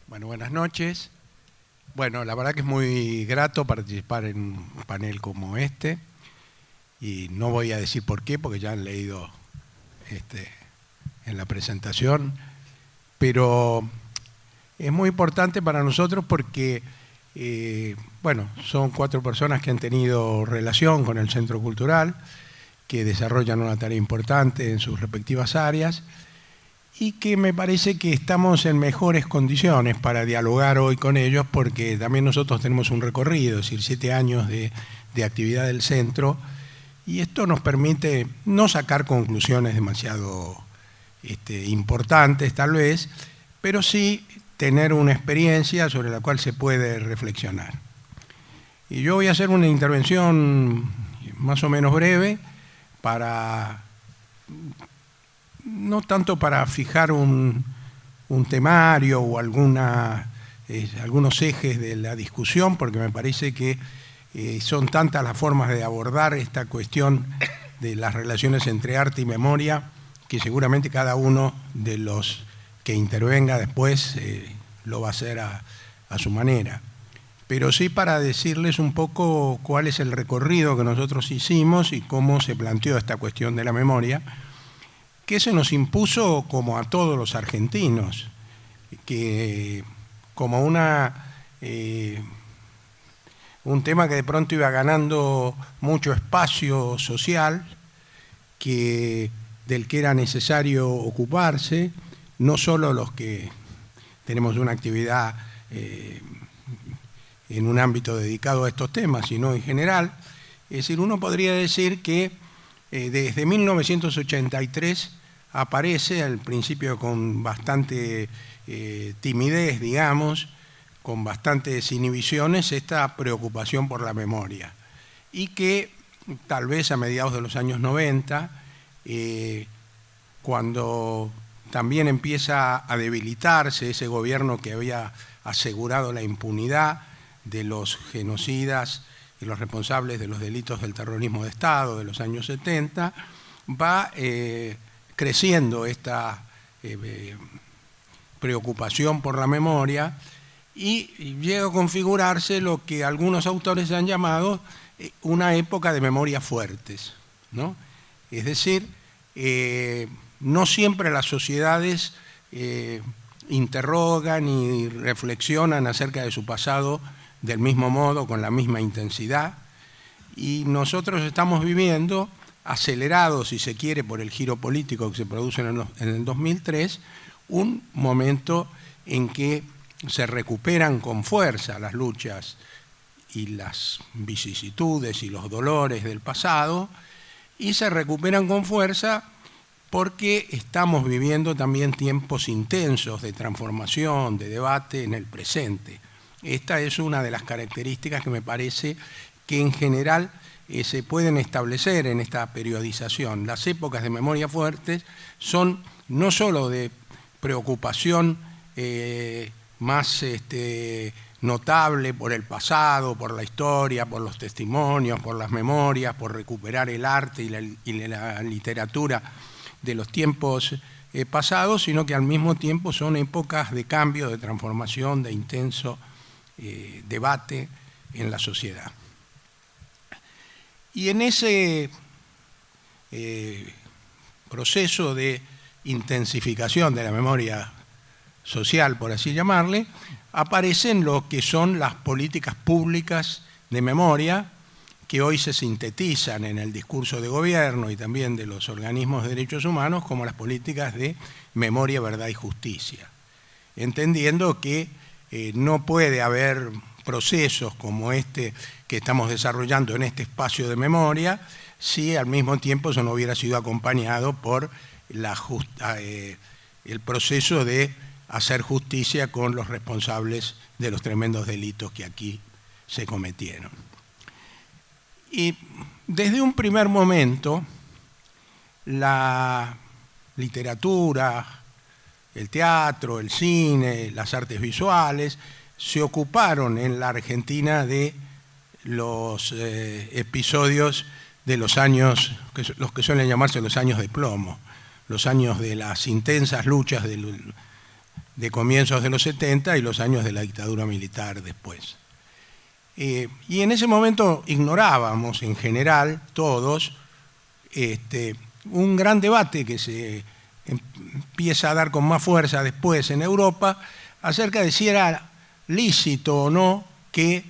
Bueno, buenas noches. Bueno, la verdad que es muy grato participar en un panel como este y no voy a decir por qué, porque ya han leído en la presentación, pero es muy importante para nosotros porque, bueno, son 4 personas que han tenido relación con el Centro Cultural, que desarrollan una tarea importante en sus respectivas áreas y que me parece que estamos en mejores condiciones para dialogar hoy con ellos porque también nosotros tenemos un recorrido, es decir, 7 años de actividad del centro, y esto nos permite no sacar conclusiones demasiado importantes tal vez, pero sí tener una experiencia sobre la cual se puede reflexionar. Y yo voy a hacer una intervención más o menos breve para... no tanto para fijar un temario o algunos ejes de la discusión, porque me parece que son tantas las formas de abordar esta cuestión de las relaciones entre arte y memoria, que seguramente cada uno de los que intervenga después lo va a hacer a su manera. Pero sí para decirles un poco cuál es el recorrido que nosotros hicimos y cómo se planteó esta cuestión de la memoria, que se nos impuso como a todos los argentinos, que como un tema que de pronto iba ganando mucho espacio social, del que era necesario ocuparse, no solo los que tenemos una actividad en un ámbito dedicado a estos temas, sino en general. Es decir, uno podría decir que desde 1983 aparece, al principio con bastante timidez, digamos, con bastantes inhibiciones, esta preocupación por la memoria. Y que tal vez a mediados de los años 90, cuando también empieza a debilitarse ese gobierno que había asegurado la impunidad de los genocidas y los responsables de los delitos del terrorismo de Estado de los años 70, va creciendo esta preocupación por la memoria y llega a configurarse lo que algunos autores han llamado una época de memorias fuertes, ¿no? Es decir, no siempre las sociedades interrogan y reflexionan acerca de su pasado del mismo modo, con la misma intensidad, y nosotros estamos viviendo, acelerados, si se quiere, por el giro político que se produce en el 2003, un momento en que se recuperan con fuerza las luchas y las vicisitudes y los dolores del pasado, y se recuperan con fuerza porque estamos viviendo también tiempos intensos de transformación, de debate en el presente. Esta es una de las características que me parece que en general se pueden establecer en esta periodización. Las épocas de memoria fuertes son no solo de preocupación más notable por el pasado, por la historia, por los testimonios, por las memorias, por recuperar el arte y la literatura de los tiempos pasados, sino que al mismo tiempo son épocas de cambio, de transformación, de intenso debate en la sociedad. Y en ese proceso de intensificación de la memoria social, por así llamarle, aparecen lo que son las políticas públicas de memoria que hoy se sintetizan en el discurso de gobierno y también de los organismos de derechos humanos como las políticas de memoria, verdad y justicia, entendiendo que no puede haber procesos como este que estamos desarrollando en este espacio de memoria si al mismo tiempo eso no hubiera sido acompañado por el proceso de hacer justicia con los responsables de los tremendos delitos que aquí se cometieron. Y desde un primer momento, la literatura, el teatro, el cine, las artes visuales, se ocuparon en la Argentina de los episodios de los años, los que suelen llamarse los años de plomo, los años de las intensas luchas de comienzos de los 70 y los años de la dictadura militar después. Y en ese momento ignorábamos en general todos un gran debate que se empieza a dar con más fuerza después en Europa acerca de si era lícito o no que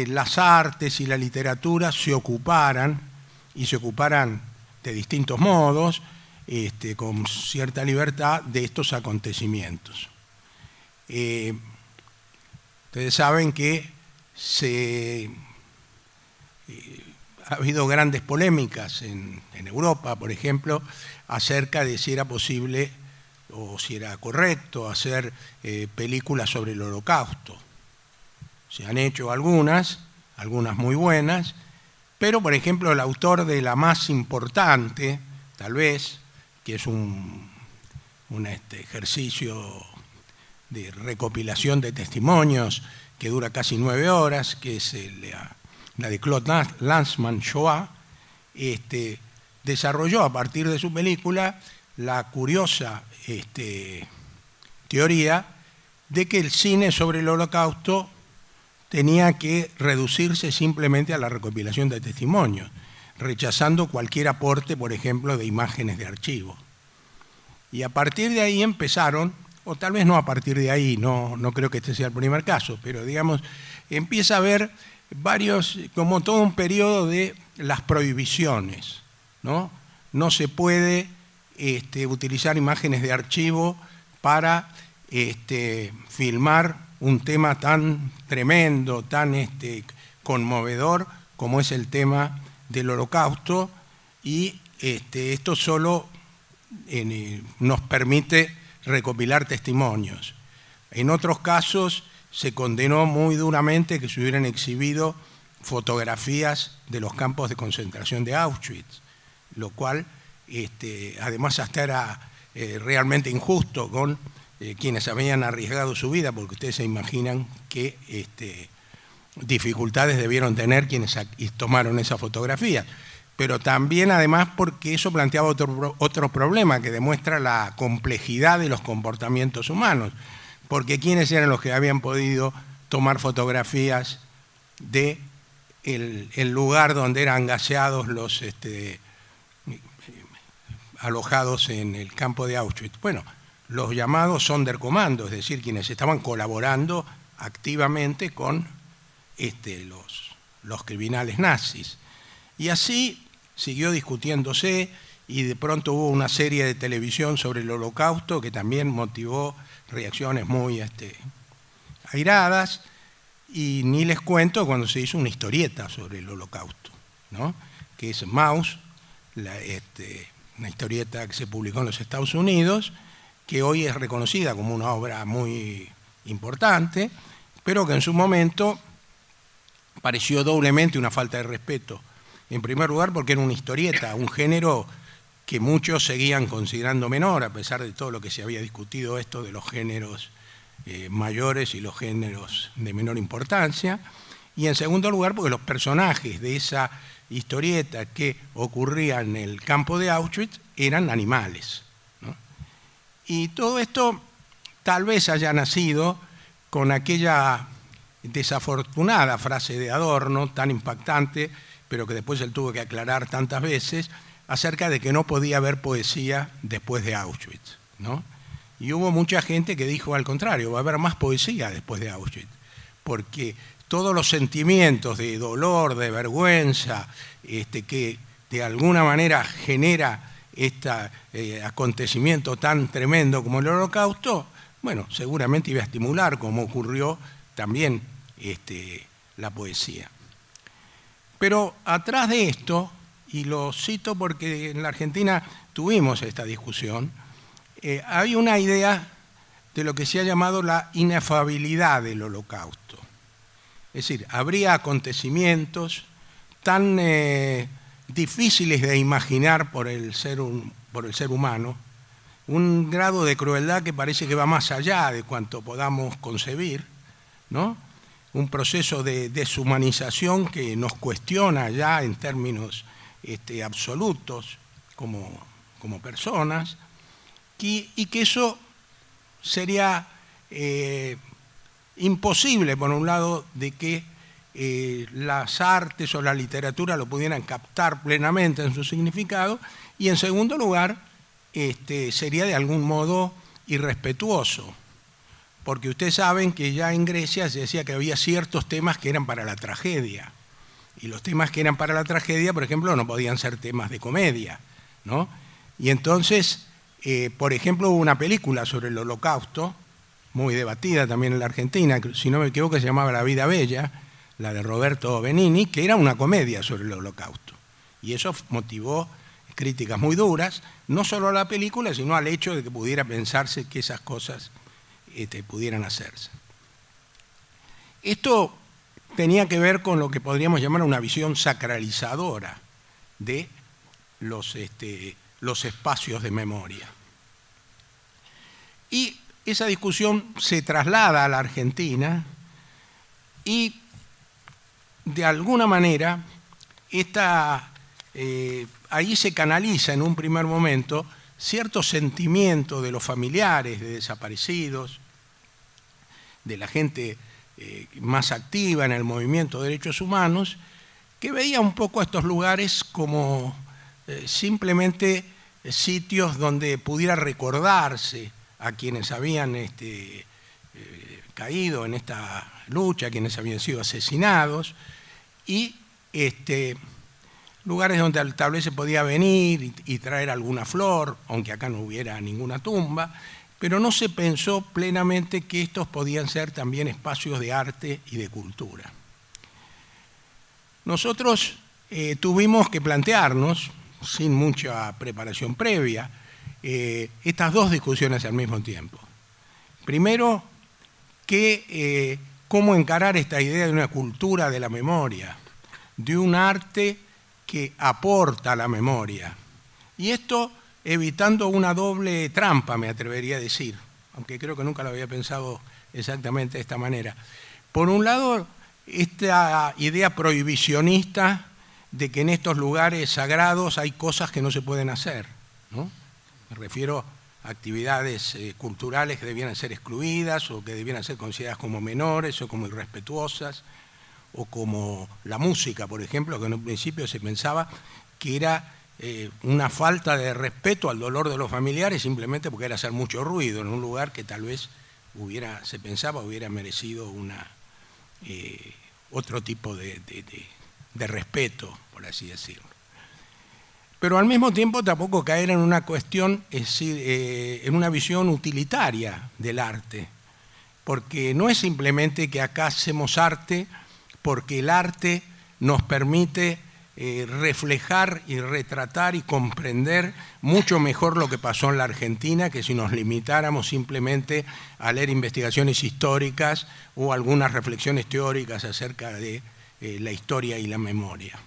las artes y la literatura se ocuparan, y se ocuparan de distintos modos, con cierta libertad, de estos acontecimientos. Ustedes saben que ha habido grandes polémicas en Europa, por ejemplo, acerca de si era posible o si era correcto hacer películas sobre el Holocausto. Se han hecho algunas muy buenas, pero por ejemplo el autor de la más importante, tal vez, que es un ejercicio de recopilación de testimonios que dura casi 9 horas, que es la de Claude Lanzmann, Shoah, desarrolló a partir de su película la curiosa teoría de que el cine sobre el Holocausto tenía que reducirse simplemente a la recopilación de testimonios, rechazando cualquier aporte, por ejemplo, de imágenes de archivo. Y a partir de ahí empezaron, o tal vez no a partir de ahí, no creo que este sea el primer caso, pero digamos, empieza a haber varios, como todo un periodo de las prohibiciones, ¿no? No se puede utilizar imágenes de archivo para filmar un tema tan tremendo, tan conmovedor como es el tema del Holocausto, y esto solo nos permite recopilar testimonios. En otros casos se condenó muy duramente que se hubieran exhibido fotografías de los campos de concentración de Auschwitz, lo cual además hasta era realmente injusto con quienes habían arriesgado su vida, porque ustedes se imaginan qué dificultades debieron tener quienes tomaron esa fotografía. Pero también además porque eso planteaba otro problema que demuestra la complejidad de los comportamientos humanos, porque quiénes eran los que habían podido tomar fotografías de el lugar donde eran gaseados los alojados en el campo de Auschwitz. Bueno, los llamados Sonderkommando, es decir, quienes estaban colaborando activamente con los criminales nazis. Y así siguió discutiéndose, y de pronto hubo una serie de televisión sobre el Holocausto que también motivó reacciones muy airadas, y ni les cuento cuando se hizo una historieta sobre el Holocausto, ¿no? Que es Maus, una historieta que se publicó en los Estados Unidos, que hoy es reconocida como una obra muy importante, pero que en su momento pareció doblemente una falta de respeto. En primer lugar, porque era una historieta, un género que muchos seguían considerando menor, a pesar de todo lo que se había discutido esto de los géneros mayores y los géneros de menor importancia. Y en segundo lugar, porque los personajes de esa historieta que ocurría en el campo de Auschwitz eran animales, ¿no? Y todo esto tal vez haya nacido con aquella desafortunada frase de Adorno, tan impactante, pero que después él tuvo que aclarar tantas veces, acerca de que no podía haber poesía después de Auschwitz, ¿no? Y hubo mucha gente que dijo al contrario, va a haber más poesía después de Auschwitz, porque todos los sentimientos de dolor, de vergüenza, que de alguna manera genera este acontecimiento tan tremendo como el Holocausto, bueno, seguramente iba a estimular, como ocurrió también la poesía. Pero atrás de esto, y lo cito porque en la Argentina tuvimos esta discusión, hay una idea de lo que se ha llamado la inefabilidad del Holocausto. Es decir, habría acontecimientos tan difíciles de imaginar por el ser humano, un grado de crueldad que parece que va más allá de cuanto podamos concebir, ¿no? Un proceso de deshumanización que nos cuestiona ya en términos absolutos como personas, y que eso sería imposible, por un lado, de que las artes o la literatura lo pudieran captar plenamente en su significado, y en segundo lugar, sería de algún modo irrespetuoso, porque ustedes saben que ya en Grecia se decía que había ciertos temas que eran para la tragedia, y los temas que eran para la tragedia, por ejemplo, no podían ser temas de comedia, ¿no? Y entonces, por ejemplo, hubo una película sobre el Holocausto, muy debatida también en la Argentina, si no me equivoco se llamaba La vida bella, la de Roberto Benigni, que era una comedia sobre el Holocausto. Y eso motivó críticas muy duras, no solo a la película, sino al hecho de que pudiera pensarse que esas cosas pudieran hacerse. Esto tenía que ver con lo que podríamos llamar una visión sacralizadora de los espacios de memoria. Y esa discusión se traslada a la Argentina y de alguna manera ahí se canaliza en un primer momento cierto sentimiento de los familiares de desaparecidos, de la gente más activa en el movimiento de derechos humanos, que veía un poco a estos lugares como simplemente sitios donde pudiera recordarse a quienes habían caído en esta lucha, quienes habían sido asesinados, y lugares donde tal vez se podía venir y traer alguna flor, aunque acá no hubiera ninguna tumba, pero no se pensó plenamente que estos podían ser también espacios de arte y de cultura. Nosotros tuvimos que plantearnos, sin mucha preparación previa, estas dos discusiones al mismo tiempo. Primero, cómo encarar esta idea de una cultura de la memoria, de un arte que aporta a la memoria. Y esto evitando una doble trampa, me atrevería a decir, aunque creo que nunca lo había pensado exactamente de esta manera. Por un lado, esta idea prohibicionista de que en estos lugares sagrados hay cosas que no se pueden hacer, ¿no? Me refiero a actividades culturales que debieran ser excluidas o que debieran ser consideradas como menores o como irrespetuosas, o como la música, por ejemplo, que en un principio se pensaba que era una falta de respeto al dolor de los familiares simplemente porque era hacer mucho ruido en un lugar que tal vez se pensaba hubiera merecido otro tipo de respeto, por así decirlo. Pero al mismo tiempo tampoco caer en una cuestión, es decir, en una visión utilitaria del arte, porque no es simplemente que acá hacemos arte porque el arte nos permite reflejar y retratar y comprender mucho mejor lo que pasó en la Argentina que si nos limitáramos simplemente a leer investigaciones históricas o algunas reflexiones teóricas acerca de la historia y la memoria.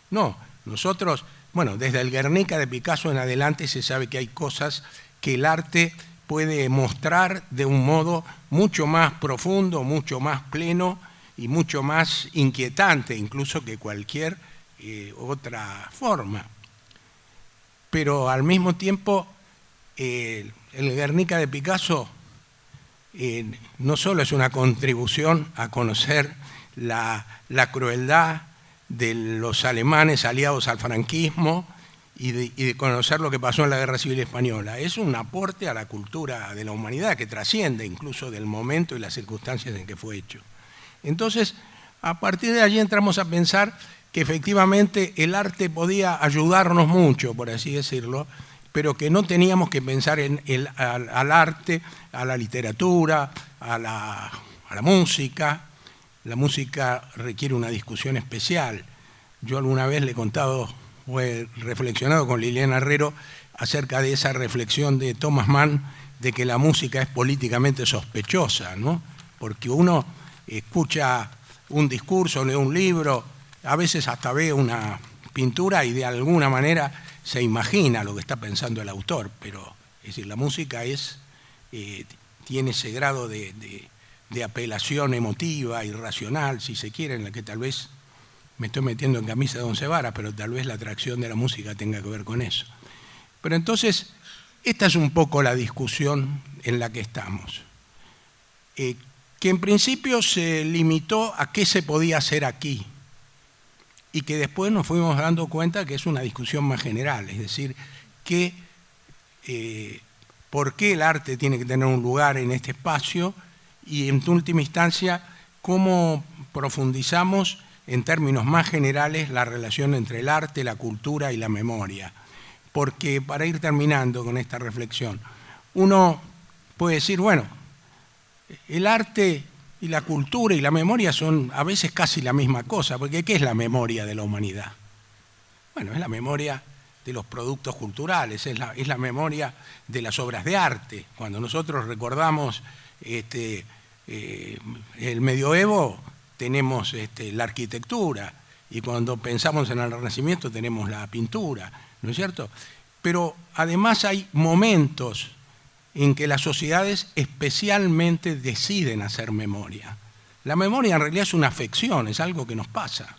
No, nosotros, bueno, desde el Guernica de Picasso en adelante se sabe que hay cosas que el arte puede mostrar de un modo mucho más profundo, mucho más pleno y mucho más inquietante incluso que cualquier otra forma. Pero al mismo tiempo el Guernica de Picasso no solo es una contribución a conocer la crueldad de los alemanes aliados al franquismo y de conocer lo que pasó en la Guerra Civil Española, es un aporte a la cultura de la humanidad que trasciende incluso del momento y las circunstancias en que fue hecho. Entonces, a partir de allí entramos a pensar que efectivamente el arte podía ayudarnos mucho, por así decirlo, pero que no teníamos que pensar al arte, a la literatura, a la música. La música requiere una discusión especial. Yo alguna vez le he contado o he reflexionado con Liliana Herrero acerca de esa reflexión de Thomas Mann de que la música es políticamente sospechosa, ¿no? Porque uno escucha un discurso, lee un libro, a veces hasta ve una pintura y de alguna manera se imagina lo que está pensando el autor, pero es decir, la música tiene ese grado de apelación emotiva, irracional, si se quiere, en la que tal vez me estoy metiendo en camisa de once varas, pero tal vez la atracción de la música tenga que ver con eso. Pero entonces, esta es un poco la discusión en la que estamos, que en principio se limitó a qué se podía hacer aquí y que después nos fuimos dando cuenta que es una discusión más general, es decir, que por qué el arte tiene que tener un lugar en este espacio y en última instancia cómo profundizamos en términos más generales la relación entre el arte, la cultura y la memoria. Porque para ir terminando con esta reflexión, uno puede decir, bueno, el arte y la cultura y la memoria son a veces casi la misma cosa, porque ¿qué es la memoria de la humanidad? Bueno, es la memoria de los productos culturales, es la memoria de las obras de arte. Cuando nosotros recordamos el medioevo, tenemos la arquitectura, y cuando pensamos en el Renacimiento tenemos la pintura, ¿no es cierto? Pero además hay momentos en que las sociedades especialmente deciden hacer memoria. La memoria en realidad es una afección, es algo que nos pasa,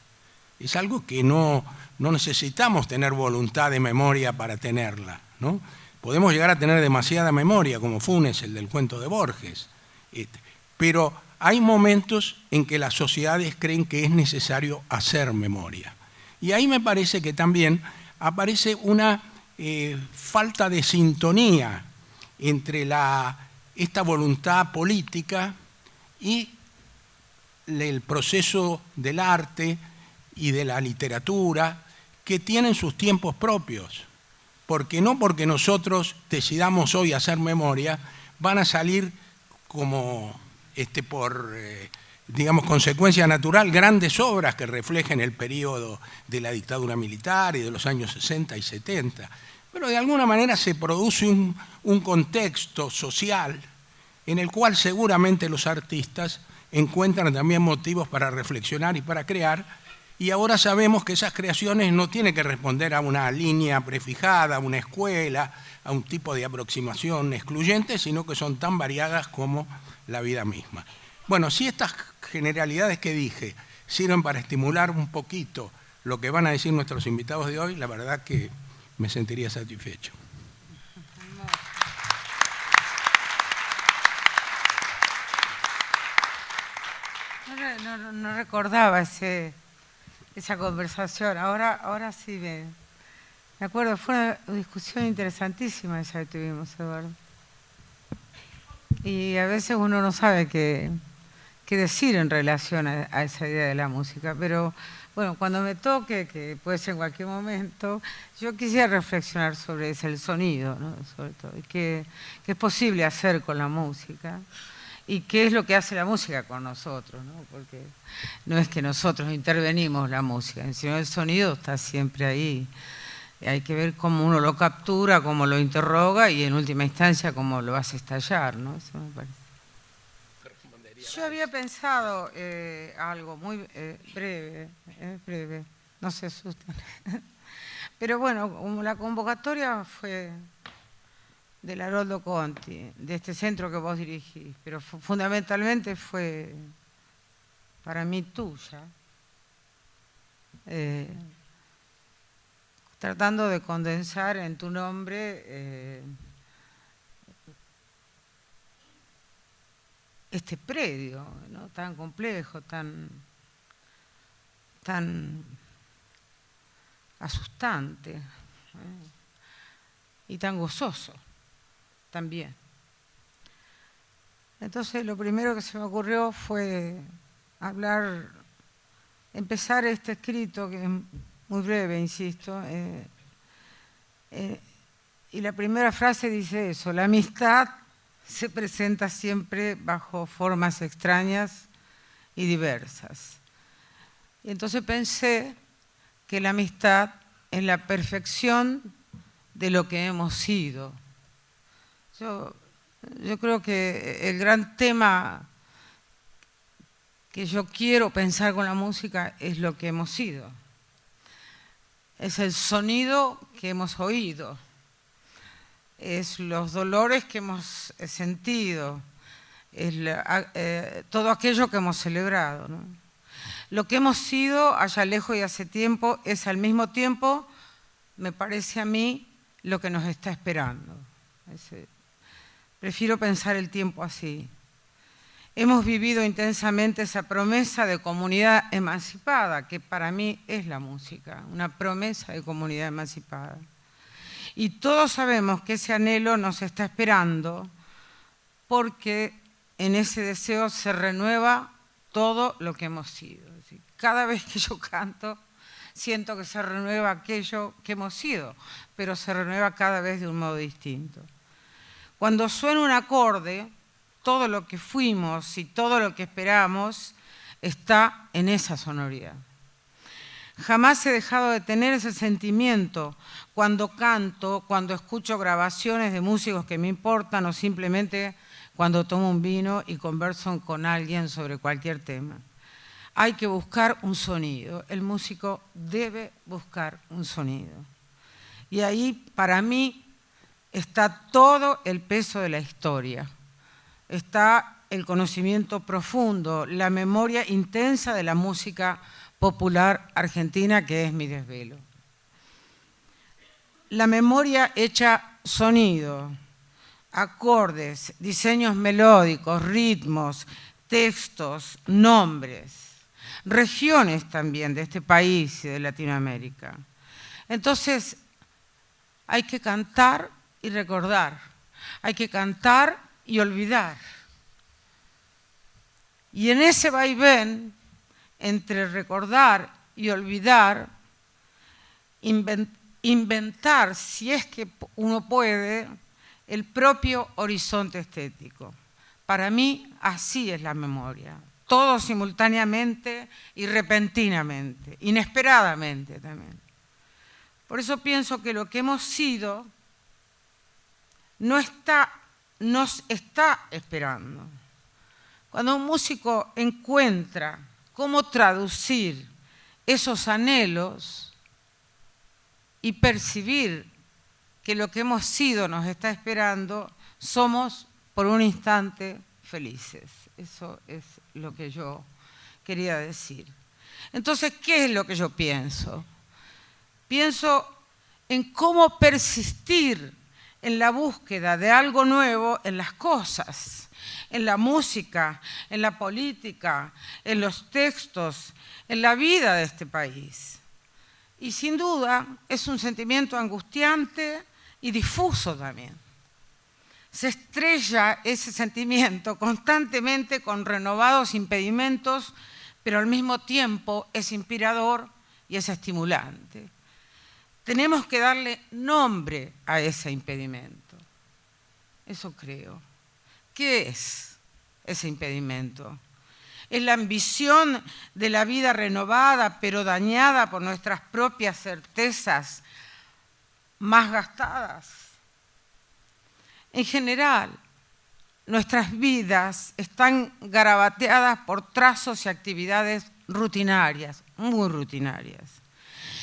es algo que no necesitamos tener voluntad de memoria para tenerla, ¿no? Podemos llegar a tener demasiada memoria, como Funes, el del cuento de Borges, pero hay momentos en que las sociedades creen que es necesario hacer memoria. Y ahí me parece que también aparece una falta de sintonía entre esta voluntad política y el proceso del arte y de la literatura, que tienen sus tiempos propios. Porque no porque nosotros decidamos hoy hacer memoria, van a salir como por, digamos, consecuencia natural, grandes obras que reflejen el periodo de la dictadura militar y de los años 60 y 70. Pero de alguna manera se produce un contexto social en el cual seguramente los artistas encuentran también motivos para reflexionar y para crear, y ahora sabemos que esas creaciones no tienen que responder a una línea prefijada, a una escuela, a un tipo de aproximación excluyente, sino que son tan variadas como la vida misma. Bueno, si estas generalidades que dije sirven para estimular un poquito lo que van a decir nuestros invitados de hoy, la verdad que me sentiría satisfecho. No recordaba esa conversación. Ahora sí me acuerdo. Fue una discusión interesantísima esa que tuvimos, Eduardo. Y a veces uno no sabe qué decir en relación a esa idea de la música. Pero bueno, cuando me toque, que puede ser en cualquier momento, yo quisiera reflexionar sobre el sonido, ¿no? Sobre todo, y qué es posible hacer con la música. Y qué es lo que hace la música con nosotros, ¿no? Porque no es que nosotros intervenimos la música, sino el sonido está siempre ahí. Hay que ver cómo uno lo captura, cómo lo interroga y en última instancia cómo lo hace estallar, ¿no? Eso me parece. Yo había pensado algo muy breve, no se asusten. Pero bueno, como la convocatoria fue del Haroldo Conti, de este centro que vos dirigís, pero fundamentalmente fue para mí tuya, tratando de condensar en tu nombre este predio, ¿no? Tan complejo, tan asustante, y tan gozoso también. Entonces lo primero que se me ocurrió fue empezar este escrito, que es muy breve, insisto, y la primera frase dice eso: la amistad se presenta siempre bajo formas extrañas y diversas. Y entonces pensé que la amistad es la perfección de lo que hemos sido. Yo creo que el gran tema que yo quiero pensar con la música es lo que hemos sido. Es el sonido que hemos oído, es los dolores que hemos sentido, es todo aquello que hemos celebrado, ¿no? Lo que hemos sido allá lejos y hace tiempo es al mismo tiempo, me parece a mí, lo que nos está esperando. Prefiero pensar el tiempo así. Hemos vivido intensamente esa promesa de comunidad emancipada, que para mí es la música, una promesa de comunidad emancipada. Y todos sabemos que ese anhelo nos está esperando porque en ese deseo se renueva todo lo que hemos sido. Es decir, cada vez que yo canto, siento que se renueva aquello que hemos sido, pero se renueva cada vez de un modo distinto. Cuando suena un acorde, todo lo que fuimos y todo lo que esperamos está en esa sonoridad. Jamás he dejado de tener ese sentimiento cuando canto, cuando escucho grabaciones de músicos que me importan o simplemente cuando tomo un vino y converso con alguien sobre cualquier tema. Hay que buscar un sonido, el músico debe buscar un sonido. Y ahí, para mí, está todo el peso de la historia. Está el conocimiento profundo, la memoria intensa de la música popular argentina, que es mi desvelo. La memoria hecha sonido, acordes, diseños melódicos, ritmos, textos, nombres, regiones también de este país y de Latinoamérica. Entonces, hay que cantar y recordar, hay que cantar y olvidar. Y en ese vaivén, entre recordar y olvidar, inventar, si es que uno puede, el propio horizonte estético. Para mí, así es la memoria. Todo simultáneamente y repentinamente, inesperadamente también. Por eso pienso que lo que hemos sido nos está esperando. Cuando un músico encuentra cómo traducir esos anhelos y percibir que lo que hemos sido nos está esperando, somos por un instante felices. Eso es lo que yo quería decir. Entonces, ¿qué es lo que yo pienso? Pienso en cómo persistir en la búsqueda de algo nuevo en las cosas, en la música, en la política, en los textos, en la vida de este país. Y sin duda es un sentimiento angustiante y difuso también. Se estrella ese sentimiento constantemente con renovados impedimentos, pero al mismo tiempo es inspirador y es estimulante. Tenemos que darle nombre a ese impedimento. Eso creo. ¿Qué es ese impedimento? Es la ambición de la vida renovada, pero dañada por nuestras propias certezas más gastadas. En general, nuestras vidas están garabateadas por trazos y actividades rutinarias, muy rutinarias.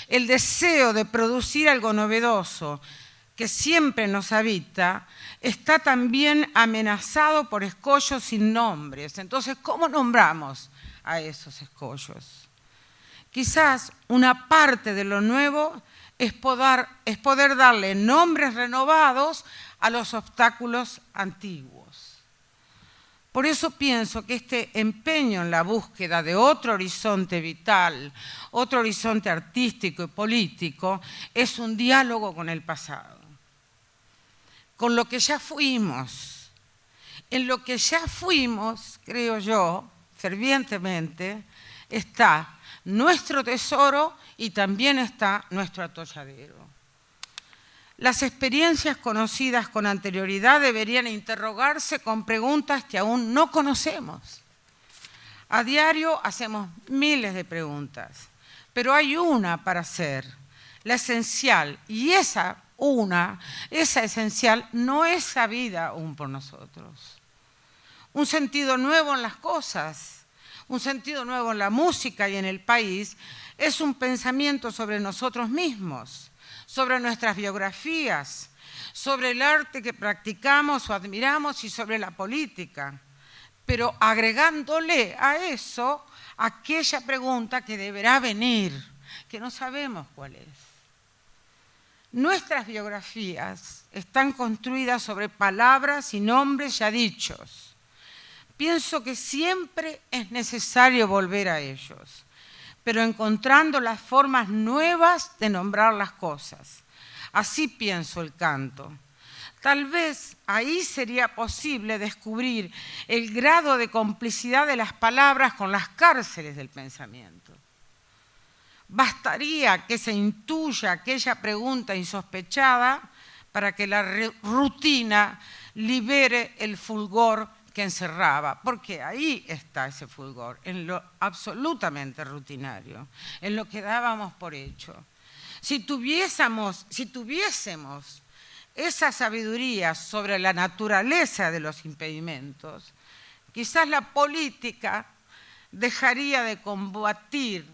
El deseo de producir algo novedoso que siempre nos habita está también amenazado por escollos sin nombres. Entonces, ¿cómo nombramos a esos escollos? Quizás una parte de lo nuevo es poder darle nombres renovados a los obstáculos antiguos. Por eso pienso que este empeño en la búsqueda de otro horizonte vital, otro horizonte artístico y político, es un diálogo con el pasado, con lo que ya fuimos. En lo que ya fuimos, creo yo, fervientemente, está nuestro tesoro y también está nuestro atolladero. Las experiencias conocidas con anterioridad deberían interrogarse con preguntas que aún no conocemos. A diario hacemos miles de preguntas, pero hay una para hacer, la esencial, y esa esencial no es sabida aún por nosotros. Un sentido nuevo en las cosas, un sentido nuevo en la música y en el país, es un pensamiento sobre nosotros mismos, sobre nuestras biografías, sobre el arte que practicamos o admiramos y sobre la política, pero agregándole a eso aquella pregunta que deberá venir, que no sabemos cuál es. Nuestras biografías están construidas sobre palabras y nombres ya dichos. Pienso que siempre es necesario volver a ellos, pero encontrando las formas nuevas de nombrar las cosas. Así pienso el canto. Tal vez ahí sería posible descubrir el grado de complicidad de las palabras con las cárceles del pensamiento. Bastaría que se intuya aquella pregunta insospechada para que la rutina libere el fulgor que encerraba, porque ahí está ese fulgor, en lo absolutamente rutinario, en lo que dábamos por hecho. Si tuviésemos esa sabiduría sobre la naturaleza de los impedimentos, quizás la política dejaría de combatir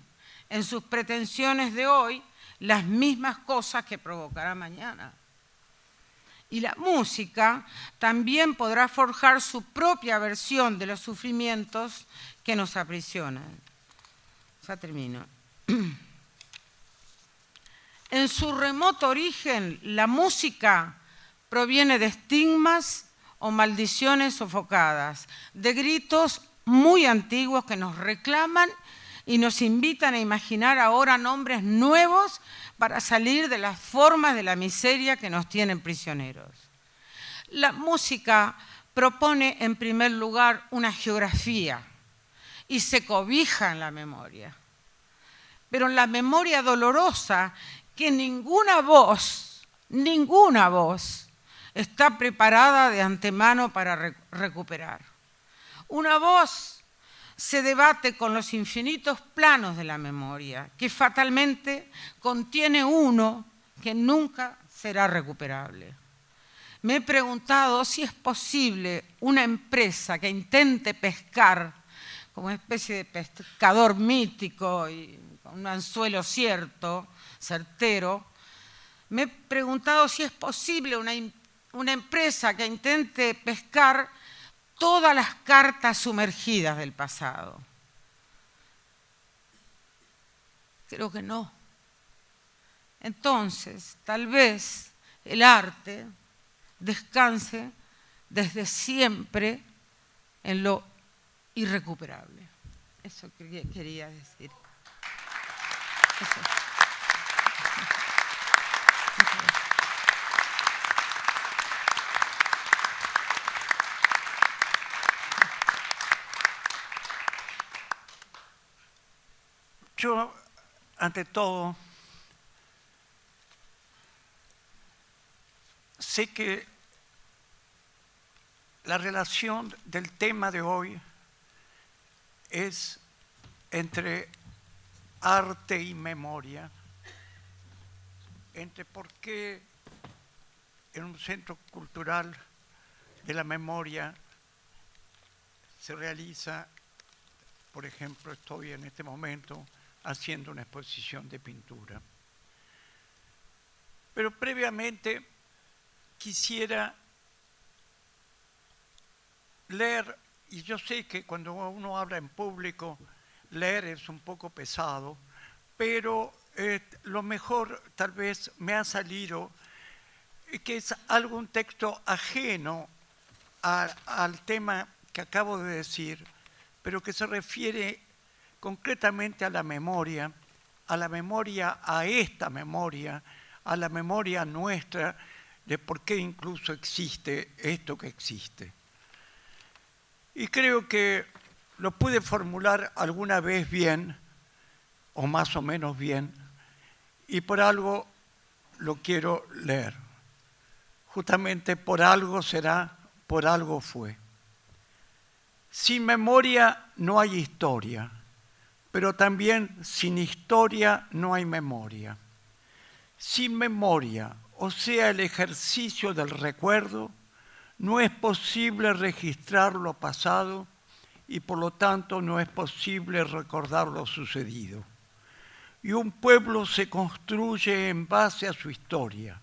en sus pretensiones de hoy las mismas cosas que provocará mañana. Y la música también podrá forjar su propia versión de los sufrimientos que nos aprisionan. Ya termino. En su remoto origen, la música proviene de estigmas o maldiciones sofocadas, de gritos muy antiguos que nos reclaman y nos invitan a imaginar ahora nombres nuevos para salir de las formas de la miseria que nos tienen prisioneros. La música propone en primer lugar una geografía y se cobija en la memoria. Pero en la memoria dolorosa que ninguna voz está preparada de antemano para recuperar. Una voz se debate con los infinitos planos de la memoria, que fatalmente contiene uno que nunca será recuperable. Me he preguntado si es posible una empresa que intente pescar como una especie de pescador mítico y con un anzuelo certero. Me he preguntado si es posible una empresa que intente pescar todas las cartas sumergidas del pasado. Creo que no. Entonces, tal vez el arte descanse desde siempre en lo irrecuperable. Eso quería decir. Eso. Yo, ante todo, sé que la relación del tema de hoy es entre arte y memoria, entre por qué en un centro cultural de la memoria se realiza, por ejemplo, estoy en este momento haciendo una exposición de pintura. Pero previamente quisiera leer, y yo sé que cuando uno habla en público, leer es un poco pesado, pero lo mejor tal vez me ha salido que es algún texto ajeno al tema que acabo de decir, pero que se refiere concretamente a la memoria, a esta memoria, a la memoria nuestra de por qué incluso existe esto que existe. Y creo que lo pude formular alguna vez bien, o más o menos bien, y por algo lo quiero leer. Justamente por algo será, por algo fue. Sin memoria no hay historia, pero también sin historia no hay memoria. Sin memoria, o sea, el ejercicio del recuerdo, no es posible registrar lo pasado y por lo tanto no es posible recordar lo sucedido. Y un pueblo se construye en base a su historia.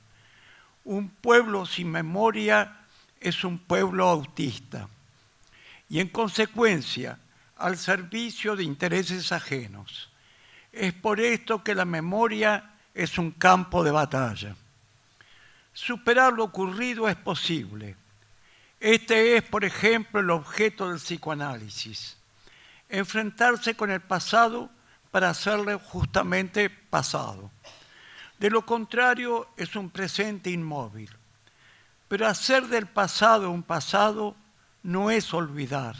Un pueblo sin memoria es un pueblo autista y en consecuencia al servicio de intereses ajenos. Es por esto que la memoria es un campo de batalla. Superar lo ocurrido es posible. Este es, por ejemplo, el objeto del psicoanálisis. Enfrentarse con el pasado para hacerle justamente pasado. De lo contrario, es un presente inmóvil. Pero hacer del pasado un pasado no es olvidar.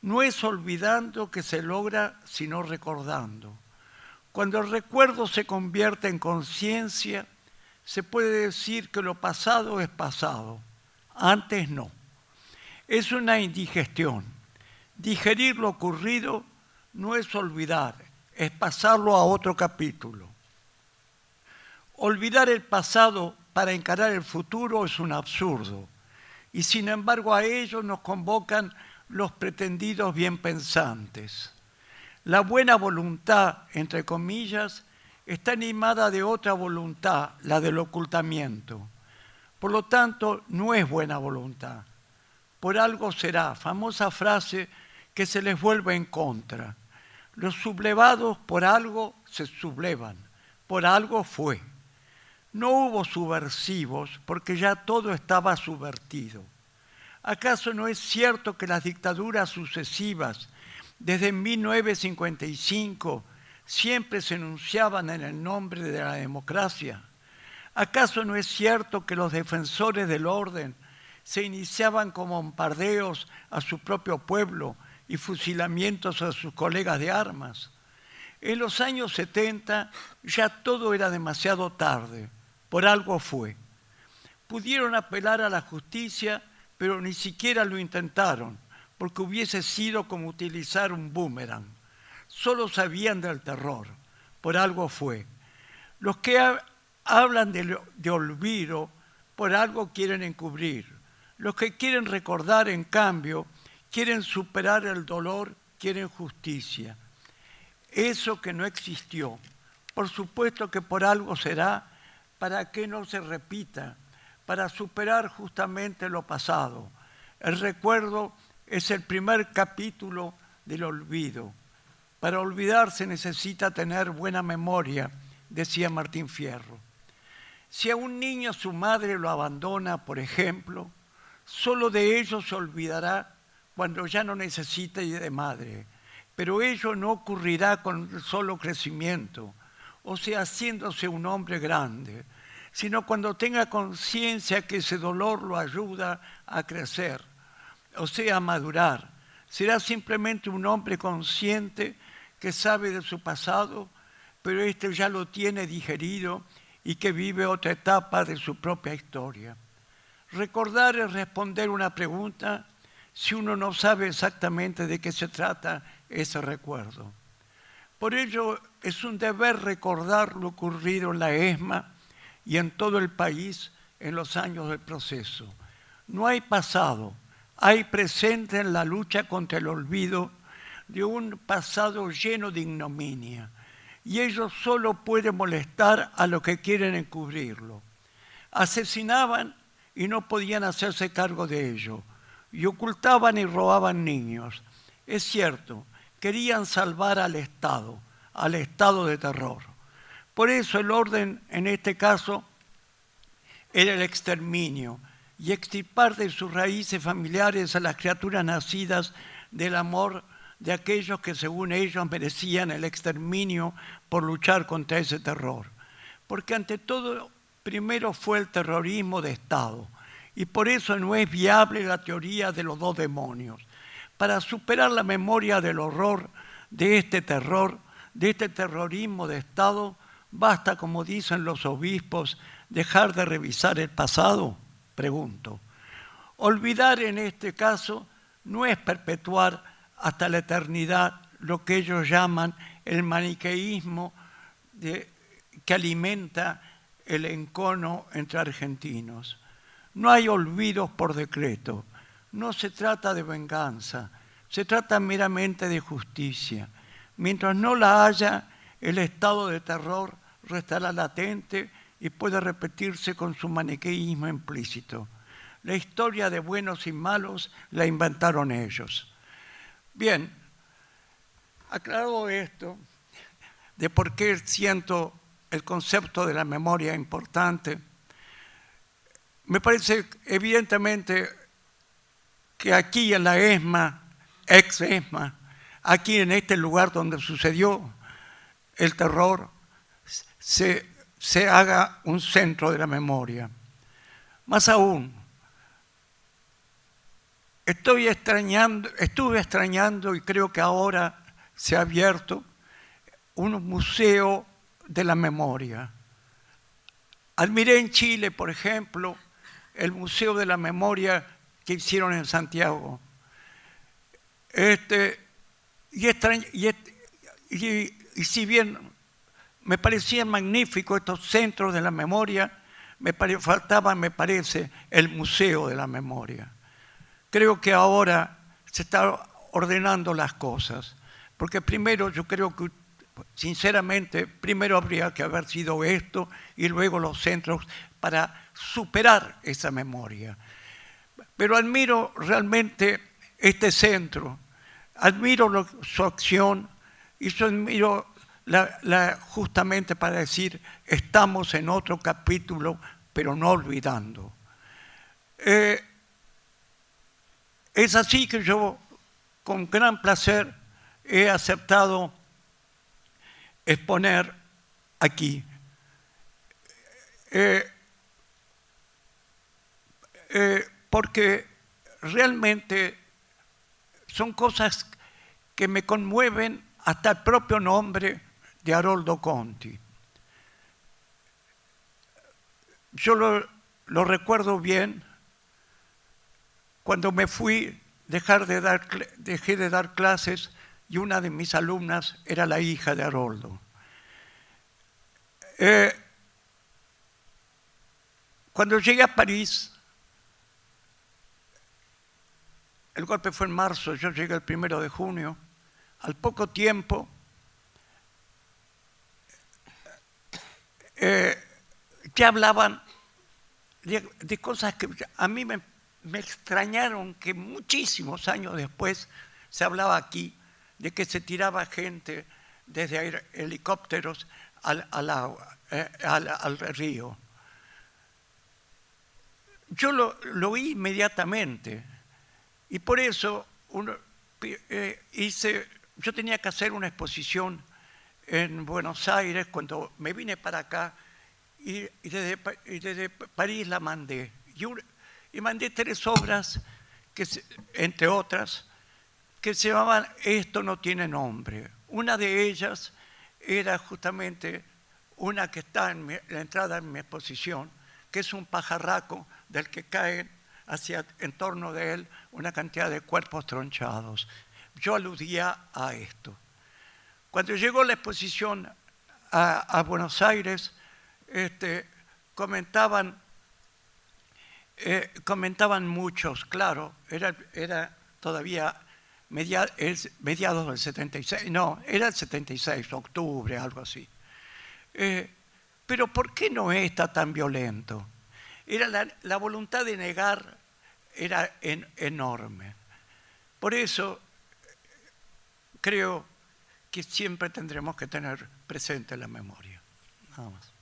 No es olvidando que se logra, sino recordando. Cuando el recuerdo se convierte en conciencia, se puede decir que lo pasado es pasado. Antes no. Es una indigestión. Digerir lo ocurrido no es olvidar, es pasarlo a otro capítulo. Olvidar el pasado para encarar el futuro es un absurdo. Y sin embargo a ello nos convocan los pretendidos bienpensantes. La buena voluntad, entre comillas, está animada de otra voluntad, la del ocultamiento. Por lo tanto, no es buena voluntad. Por algo será, famosa frase que se les vuelve en contra. Los sublevados por algo se sublevan, por algo fue. No hubo subversivos porque ya todo estaba subvertido. ¿Acaso no es cierto que las dictaduras sucesivas, desde 1955, siempre se enunciaban en el nombre de la democracia? ¿Acaso no es cierto que los defensores del orden se iniciaban como bombardeos a su propio pueblo y fusilamientos a sus colegas de armas? En los años 70 ya todo era demasiado tarde, por algo fue. Pudieron apelar a la justicia, pero ni siquiera lo intentaron, porque hubiese sido como utilizar un boomerang. Solo sabían del terror, por algo fue. Los que hablan de olvido, por algo quieren encubrir. Los que quieren recordar, en cambio, quieren superar el dolor, quieren justicia. Eso que no existió, por supuesto que por algo será, para que no se repita, para superar justamente lo pasado. El recuerdo es el primer capítulo del olvido. Para olvidar se necesita tener buena memoria, decía Martín Fierro. Si a un niño su madre lo abandona, por ejemplo, solo de ello se olvidará cuando ya no necesite de madre. Pero ello no ocurrirá con el solo crecimiento, o sea, haciéndose un hombre grande, sino cuando tenga conciencia que ese dolor lo ayuda a crecer, o sea, a madurar. Será simplemente un hombre consciente que sabe de su pasado, pero este ya lo tiene digerido y que vive otra etapa de su propia historia. Recordar es responder una pregunta si uno no sabe exactamente de qué se trata ese recuerdo. Por ello es un deber recordar lo ocurrido en la ESMA y en todo el país en los años del proceso. No hay pasado, hay presente en la lucha contra el olvido de un pasado lleno de ignominia, y ello solo puede molestar a los que quieren encubrirlo. Asesinaban y no podían hacerse cargo de ello, y ocultaban y robaban niños. Es cierto, querían salvar al Estado de terror. Por eso el orden, en este caso, era el exterminio y extirpar de sus raíces familiares a las criaturas nacidas del amor de aquellos que según ellos merecían el exterminio por luchar contra ese terror. Porque ante todo, primero fue el terrorismo de Estado y por eso no es viable la teoría de los dos demonios. Para superar la memoria del horror de este terror, de este terrorismo de Estado, basta, como dicen los obispos, dejar de revisar el pasado, pregunto. Olvidar en este caso no es perpetuar hasta la eternidad lo que ellos llaman el maniqueísmo que alimenta el encono entre argentinos. No hay olvidos por decreto, no se trata de venganza, se trata meramente de justicia. Mientras no la haya, el estado de terror restará latente y puede repetirse con su maniqueísmo implícito. La historia de buenos y malos la inventaron ellos. Bien, aclarado esto, de por qué siento el concepto de la memoria importante, me parece evidentemente que aquí en la ESMA, ex-ESMA, aquí en este lugar donde sucedió el terror, se haga un centro de la memoria. Más aún, estuve extrañando y creo que ahora se ha abierto un museo de la memoria. Admiré en Chile, por ejemplo, el Museo de la Memoria que hicieron en Santiago. Y si bien me parecían magníficos estos centros de la memoria, faltaba, me parece, el Museo de la Memoria. Creo que ahora se están ordenando las cosas, porque primero yo creo que, sinceramente, primero habría que haber sido esto y luego los centros para superar esa memoria. Pero admiro realmente este centro, admiro su acción y yo admiro justamente para decir, estamos en otro capítulo, pero no olvidando. Es así que yo, con gran placer, he aceptado exponer aquí. Porque realmente son cosas que me conmueven hasta el propio nombre de Haroldo Conti. Yo lo recuerdo bien cuando me fui, dejé de dar clases y una de mis alumnas era la hija de Haroldo. Cuando llegué a París, el golpe fue en marzo, yo llegué el 1 de junio, al poco tiempo ya hablaban de cosas que a mí me extrañaron, que muchísimos años después se hablaba aquí de que se tiraba gente desde helicópteros al agua, al río. Yo lo oí inmediatamente y por eso yo tenía que hacer una exposición en Buenos Aires cuando me vine para acá y desde París la mandé. Y mandé 3 obras, entre otras, que se llamaban Esto no tiene nombre. Una de ellas era justamente una que está en la entrada en mi exposición, que es un pajarraco del que caen en torno de él una cantidad de cuerpos tronchados. Yo aludía a esto. Cuando llegó la exposición a Buenos Aires, comentaban muchos, claro, era todavía mediados del 76, no, era el 76, octubre, algo así. Pero ¿por qué no está tan violento? La voluntad de negar era enorme. Por eso creo que siempre tendremos que tener presente la memoria. Nada más.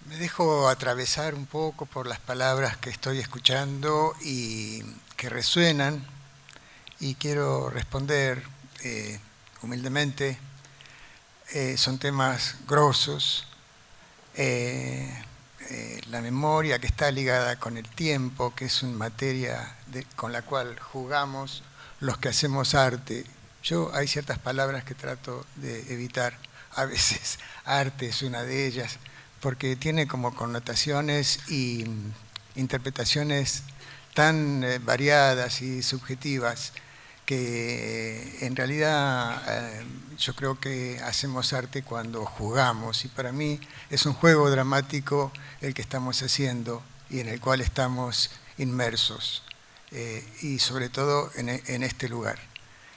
Me dejo atravesar un poco por las palabras que estoy escuchando y que resuenan, y quiero responder humildemente. Son temas grosos. La memoria, que está ligada con el tiempo, que es una materia con la cual jugamos los que hacemos arte. Hay ciertas palabras que trato de evitar. A veces arte es una de ellas, porque tiene como connotaciones y interpretaciones tan variadas y subjetivas que en realidad yo creo que hacemos arte cuando jugamos, y para mí es un juego dramático el que estamos haciendo y en el cual estamos inmersos, y sobre todo en este lugar.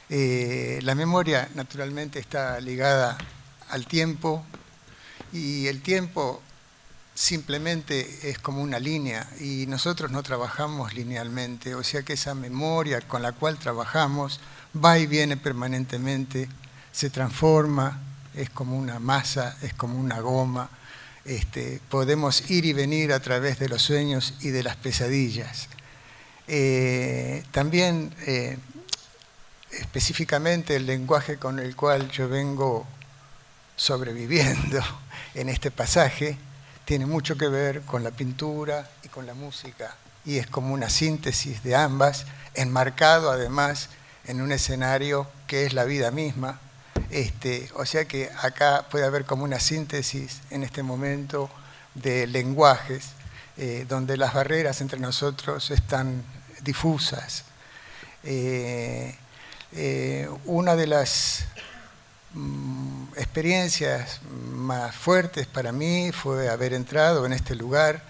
La memoria naturalmente está ligada al tiempo, y el tiempo simplemente es como una línea y nosotros no trabajamos linealmente, o sea que esa memoria con la cual trabajamos va y viene permanentemente, se transforma, es como una masa, es como una goma. Podemos ir y venir a través de los sueños y de las pesadillas. También específicamente el lenguaje con el cual yo vengo sobreviviendo en este pasaje tiene mucho que ver con la pintura y con la música, y es como una síntesis de ambas, enmarcado además en un escenario que es la vida misma. O sea que acá puede haber como una síntesis en este momento de lenguajes donde las barreras entre nosotros están difusas. Una de las experiencias más fuertes para mí fue haber entrado en este lugar,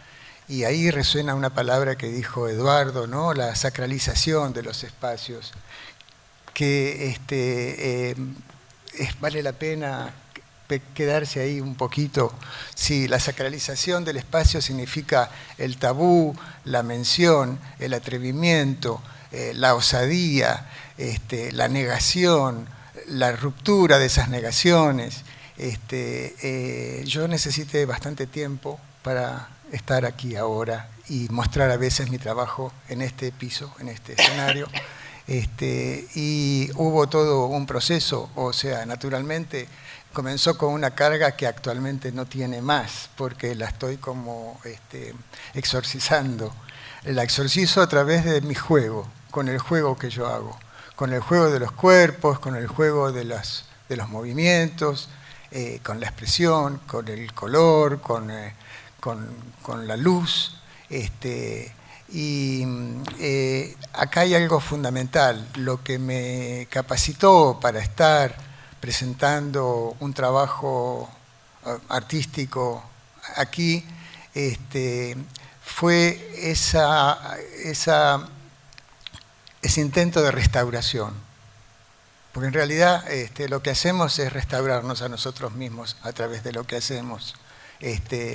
y ahí resuena una palabra que dijo Eduardo, ¿no? La sacralización de los espacios, que vale la pena quedarse ahí un poquito. Sí, la sacralización del espacio significa el tabú, la mención, el atrevimiento, la osadía, la negación, la ruptura de esas negaciones. Yo necesité bastante tiempo para estar aquí ahora y mostrar a veces mi trabajo en este piso, en este escenario. Y hubo todo un proceso, o sea, naturalmente comenzó con una carga que actualmente no tiene más, porque la estoy como exorcizando. La exorcizo a través de mi juego, con el juego que yo hago, con el juego de los cuerpos, con el juego de los movimientos, con la expresión, con el color, con la luz. Y acá hay algo fundamental. Lo que me capacitó para estar presentando un trabajo artístico aquí fue ese intento de restauración. Porque en realidad lo que hacemos es restaurarnos a nosotros mismos a través de lo que hacemos.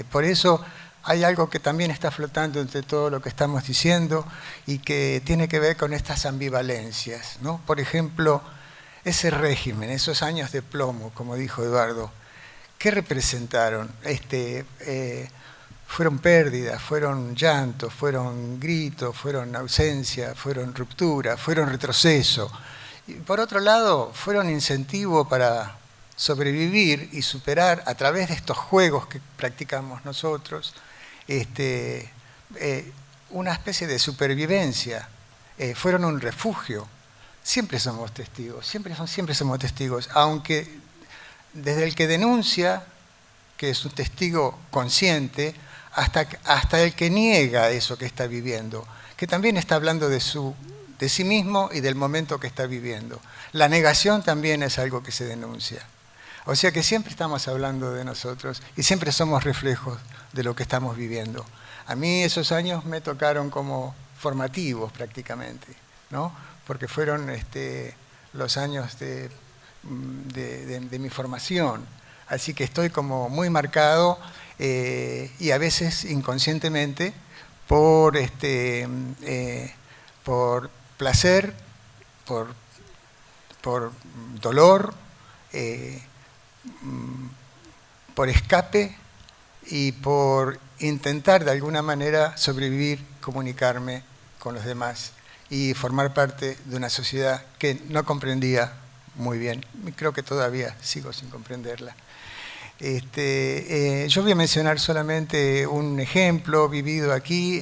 Por eso hay algo que también está flotando entre todo lo que estamos diciendo y que tiene que ver con estas ambivalencias, ¿no? Por ejemplo, ese régimen, esos años de plomo, como dijo Eduardo, ¿qué representaron? Fueron pérdidas, fueron llantos, fueron gritos, fueron ausencia, fueron ruptura, fueron retroceso. Y por otro lado, fueron incentivo para sobrevivir y superar a través de estos juegos que practicamos nosotros, una especie de supervivencia. Fueron un refugio. Siempre somos testigos, siempre somos testigos, aunque desde el que denuncia, que es un testigo consciente, hasta el que niega eso que está viviendo, que también está hablando de sí mismo y del momento que está viviendo. La negación también es algo que se denuncia. O sea que siempre estamos hablando de nosotros y siempre somos reflejos de lo que estamos viviendo. A mí esos años me tocaron como formativos prácticamente, ¿no? Porque fueron los años de mi formación. Así que estoy como muy marcado y a veces inconscientemente por placer, por dolor, por escape y por intentar de alguna manera sobrevivir, comunicarme con los demás y formar parte de una sociedad que no comprendía muy bien. Creo que todavía sigo sin comprenderla. Yo voy a mencionar solamente un ejemplo vivido aquí.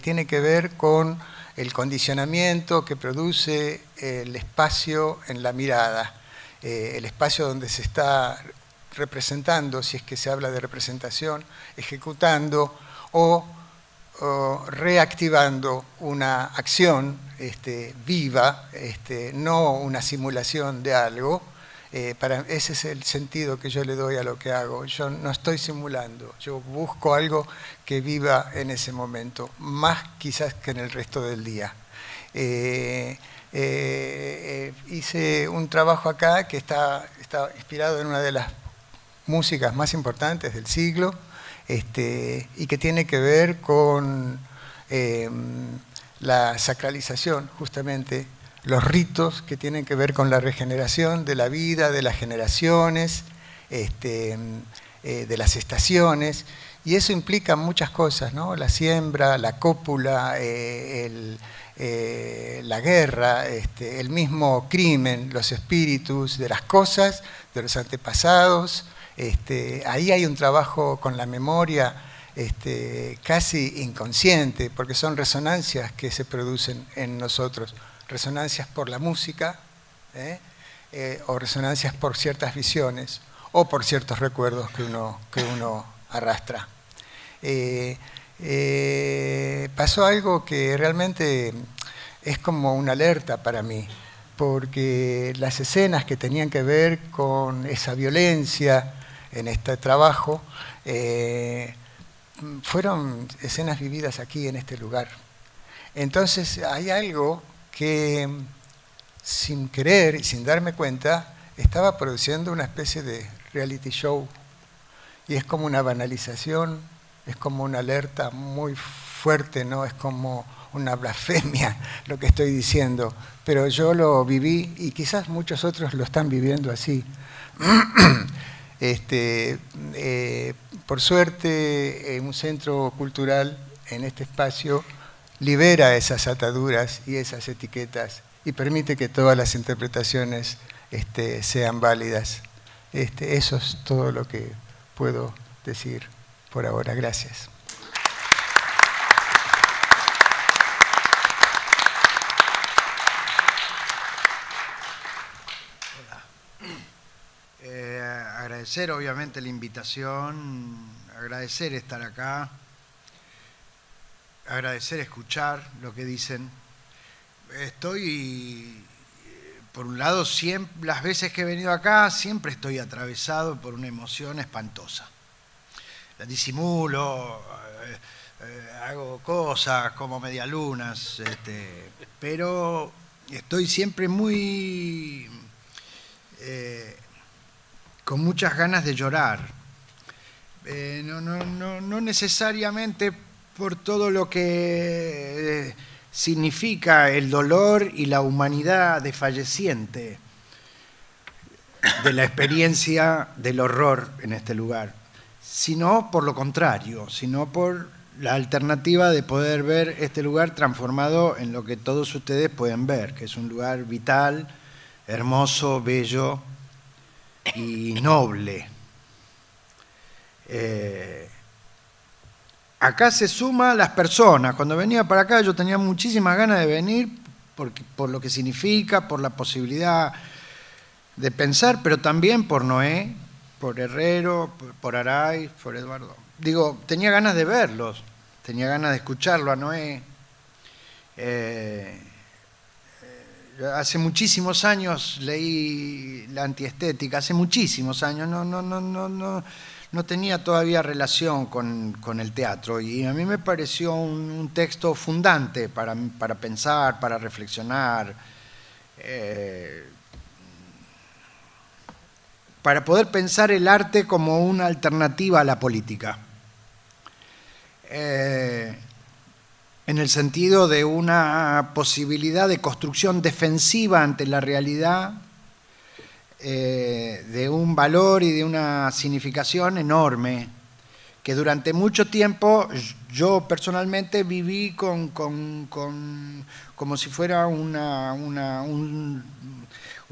Tiene que ver con el condicionamiento que produce el espacio en la mirada, el espacio donde se está representando, si es que se habla de representación, ejecutando o reactivando una acción viva, no una simulación de algo. Ese es el sentido que yo le doy a lo que hago. Yo no estoy simulando, yo busco algo que viva en ese momento, más quizás que en el resto del día. Hice un trabajo acá que está inspirado en una de las músicas más importantes del siglo, y que tiene que ver con la sacralización, justamente, los ritos que tienen que ver con la regeneración de la vida, de las generaciones, de las estaciones, y eso implica muchas cosas, ¿no? La siembra, la cópula, la guerra, el mismo crimen, los espíritus de las cosas, de los antepasados. Ahí hay un trabajo con la memoria casi inconsciente, porque son resonancias que se producen en nosotros, resonancias por la música, o resonancias por ciertas visiones, o por ciertos recuerdos que uno arrastra. Pasó algo que realmente es como una alerta para mí, porque las escenas que tenían que ver con esa violencia en este trabajo fueron escenas vividas aquí en este lugar. Entonces hay algo que sin querer y sin darme cuenta estaba produciendo una especie de reality show, y es como una banalización, es como una alerta muy fuerte, ¿no? Es como una blasfemia lo que estoy diciendo, pero yo lo viví y quizás muchos otros lo están viviendo así. Por suerte, un centro cultural en este espacio libera esas ataduras y esas etiquetas y permite que todas las interpretaciones sean válidas. Eso es todo lo que puedo decir por ahora. Gracias. Agradecer obviamente la invitación, agradecer estar acá, agradecer escuchar lo que dicen. Estoy, por un lado, siempre, las veces que he venido acá, siempre estoy atravesado por una emoción espantosa. La disimulo, hago cosas como medialunas, pero estoy siempre muy... con muchas ganas de llorar. No necesariamente por todo lo que significa el dolor y la humanidad desfalleciente de la experiencia del horror en este lugar, sino por lo contrario, sino por la alternativa de poder ver este lugar transformado en lo que todos ustedes pueden ver, que es un lugar vital, hermoso, bello y noble. Acá se suman las personas. Cuando venía para acá yo tenía muchísimas ganas de venir por lo que significa, por la posibilidad de pensar, pero también por Noé, por Herrero, por Aray, por Eduardo. Digo, tenía ganas de verlos, tenía ganas de escucharlo a Noé. Hace muchísimos años leí La Antiestética, hace muchísimos años, no tenía todavía relación con el teatro, y a mí me pareció un texto fundante para pensar, para reflexionar, para poder pensar el arte como una alternativa a la política. En el sentido de una posibilidad de construcción defensiva ante la realidad, de un valor y de una significación enorme, que durante mucho tiempo yo personalmente viví como si fuera una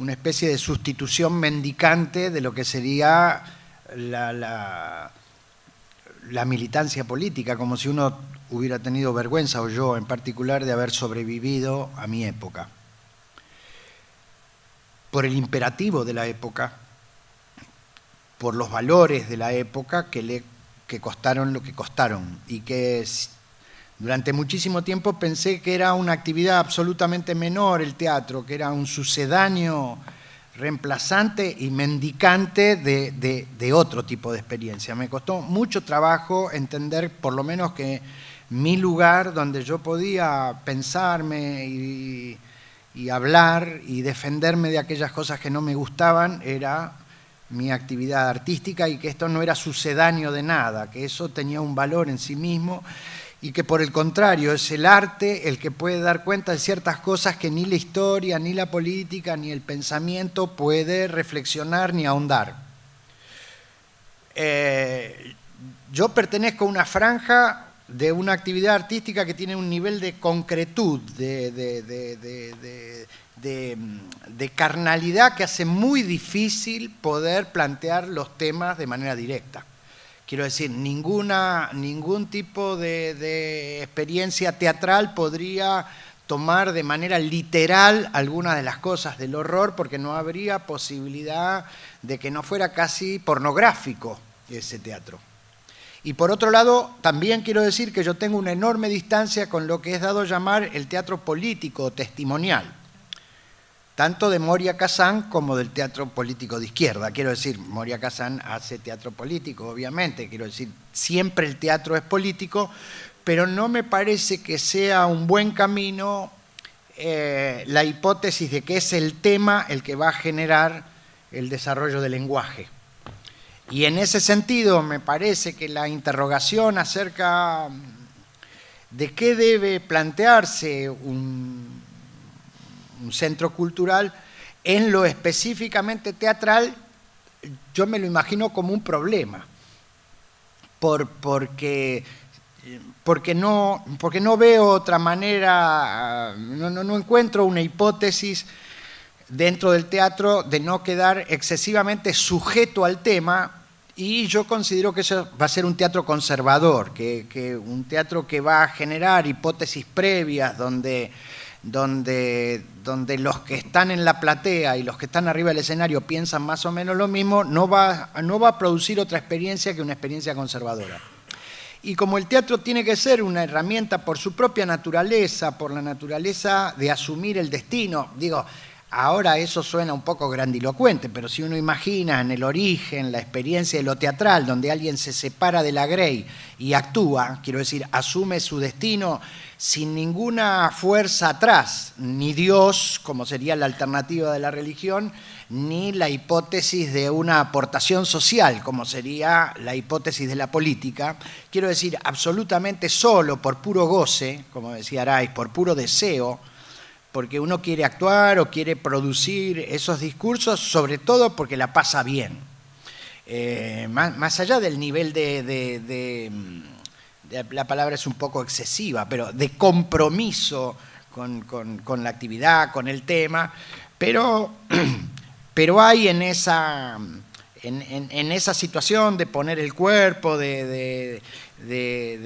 especie de sustitución mendicante de lo que sería la militancia política, como si uno hubiera tenido vergüenza, o yo en particular, de haber sobrevivido a mi época. Por el imperativo de la época, por los valores de la época que costaron lo que costaron, y que durante muchísimo tiempo pensé que era una actividad absolutamente menor el teatro, que era un sucedáneo reemplazante y mendicante de otro tipo de experiencia. Me costó mucho trabajo entender, por lo menos, que mi lugar donde yo podía pensarme y hablar y defenderme de aquellas cosas que no me gustaban era mi actividad artística y que esto no era sucedáneo de nada, que eso tenía un valor en sí mismo y que por el contrario es el arte el que puede dar cuenta de ciertas cosas que ni la historia, ni la política, ni el pensamiento puede reflexionar ni ahondar. Yo pertenezco a una franja de una actividad artística que tiene un nivel de concretud, de carnalidad que hace muy difícil poder plantear los temas de manera directa. Quiero decir, ningún tipo de experiencia teatral podría tomar de manera literal algunas de las cosas del horror porque no habría posibilidad de que no fuera casi pornográfico ese teatro. Y por otro lado, también quiero decir que yo tengo una enorme distancia con lo que es dado llamar el teatro político o testimonial, tanto de Moria Kazan como del teatro político de izquierda. Quiero decir, Moria Kazan hace teatro político, obviamente, quiero decir, siempre el teatro es político, pero no me parece que sea un buen camino la hipótesis de que es el tema el que va a generar el desarrollo del lenguaje. Y en ese sentido me parece que la interrogación acerca de qué debe plantearse un centro cultural en lo específicamente teatral, yo me lo imagino como un problema, porque no veo otra manera, no encuentro una hipótesis dentro del teatro de no quedar excesivamente sujeto al tema, y yo considero que eso va a ser un teatro conservador, que un teatro que va a generar hipótesis previas donde los que están en la platea y los que están arriba del escenario piensan más o menos lo mismo, no va a producir otra experiencia que una experiencia conservadora. Y como el teatro tiene que ser una herramienta por su propia naturaleza, por la naturaleza de asumir el destino, digo, ahora eso suena un poco grandilocuente, pero si uno imagina en el origen la experiencia de lo teatral, donde alguien se separa de la grey y actúa, quiero decir, asume su destino sin ninguna fuerza atrás, ni Dios, como sería la alternativa de la religión, ni la hipótesis de una aportación social, como sería la hipótesis de la política, quiero decir, absolutamente solo, por puro goce, como decía Araiz, por puro deseo, porque uno quiere actuar o quiere producir esos discursos, sobre todo porque la pasa bien. Más allá del nivel la palabra es un poco excesiva, pero de compromiso con la actividad, con el tema, pero hay en esa situación de poner el cuerpo, de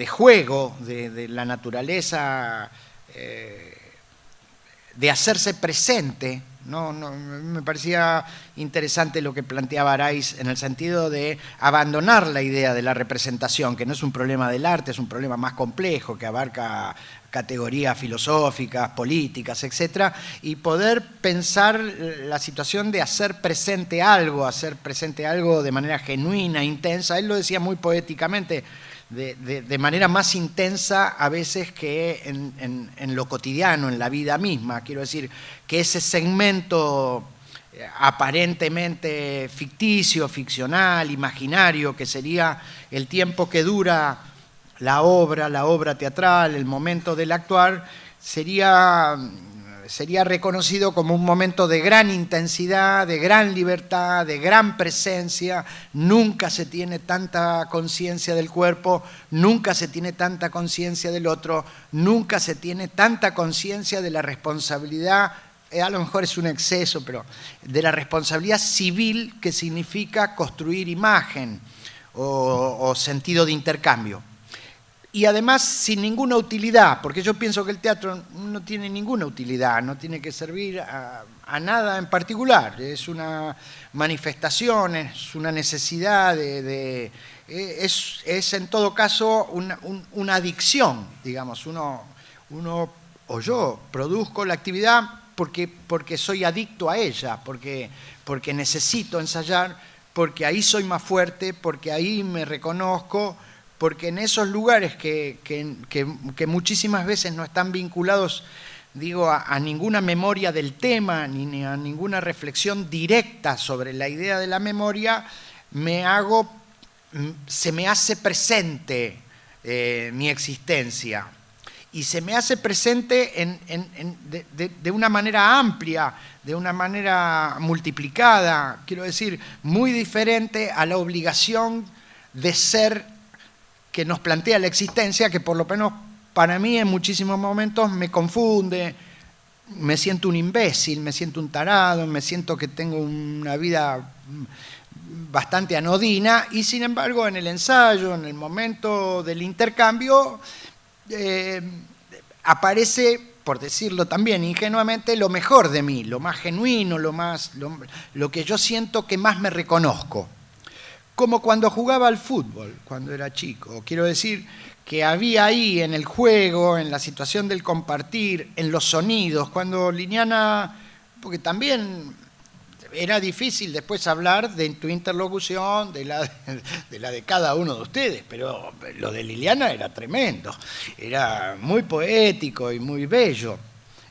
juego, de la naturaleza, de hacerse presente. No, me parecía interesante lo que planteaba Araiz en el sentido de abandonar la idea de la representación, que no es un problema del arte, es un problema más complejo que abarca categorías filosóficas, políticas, etc., y poder pensar la situación de hacer presente algo de manera genuina, intensa. Él lo decía muy poéticamente, de manera más intensa a veces que en lo cotidiano, en la vida misma. Quiero decir que ese segmento aparentemente ficticio, ficcional, imaginario, que sería el tiempo que dura la obra teatral, el momento del actuar, sería reconocido como un momento de gran intensidad, de gran libertad, de gran presencia. Nunca se tiene tanta conciencia del cuerpo, nunca se tiene tanta conciencia del otro, nunca se tiene tanta conciencia de la responsabilidad, a lo mejor es un exceso, pero de la responsabilidad civil que significa construir imagen o sentido de intercambio. Y además sin ninguna utilidad, porque yo pienso que el teatro no tiene ninguna utilidad, no tiene que servir a nada en particular. Es una manifestación, es una necesidad, es en todo caso una adicción, digamos. Uno o yo produzco la actividad porque soy adicto a ella, porque necesito ensayar, porque ahí soy más fuerte, porque ahí me reconozco, porque en esos lugares que muchísimas veces no están vinculados digo, a ninguna memoria del tema, ni a ninguna reflexión directa sobre la idea de la memoria, se me hace presente mi existencia. Y se me hace presente de una manera amplia, de una manera multiplicada, quiero decir, muy diferente a la obligación de ser que nos plantea la existencia, que por lo menos para mí en muchísimos momentos me confunde, me siento un imbécil, me siento un tarado, me siento que tengo una vida bastante anodina, y sin embargo en el ensayo, en el momento del intercambio, aparece, por decirlo también ingenuamente, lo mejor de mí, lo más genuino, lo que yo siento que más me reconozco. Como cuando jugaba al fútbol, cuando era chico. Quiero decir que había ahí en el juego, en la situación del compartir, en los sonidos, cuando Liliana, porque también era difícil después hablar de tu interlocución, de la de cada uno de ustedes, pero lo de Liliana era tremendo, era muy poético y muy bello.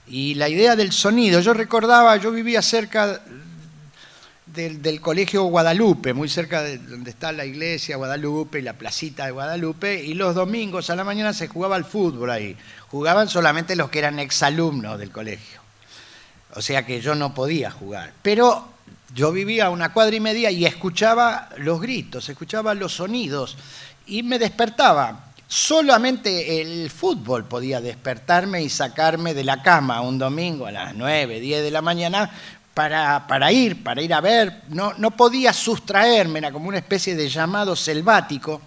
Y la idea del sonido, yo recordaba, yo vivía cerca del Colegio Guadalupe, muy cerca de donde está la iglesia Guadalupe y la placita de Guadalupe, y los domingos a la mañana se jugaba al fútbol ahí. Jugaban solamente los que eran exalumnos del colegio. O sea que yo no podía jugar. Pero yo vivía a 1,5 cuadras y escuchaba los gritos, escuchaba los sonidos y me despertaba. Solamente el fútbol podía despertarme y sacarme de la cama un domingo a las 9, 10 de la mañana para ir a ver. No podía sustraerme, era como una especie de llamado selvático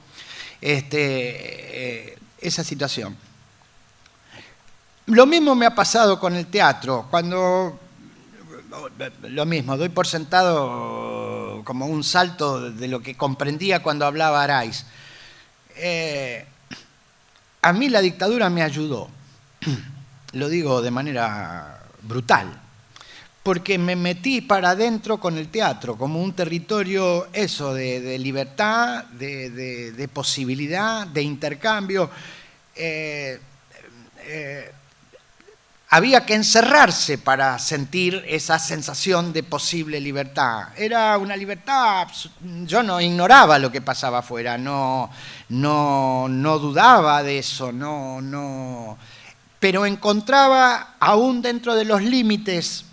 esa situación. Lo mismo me ha pasado con el teatro, lo mismo, doy por sentado como un salto de lo que comprendía cuando hablaba Araiz. A mí la dictadura me ayudó, lo digo de manera brutal, porque me metí para adentro con el teatro, como un territorio de libertad, de posibilidad, de intercambio. Había que encerrarse para sentir esa sensación de posible libertad. Era una libertad, yo no ignoraba lo que pasaba afuera, no dudaba de eso, pero encontraba, aún dentro de los límites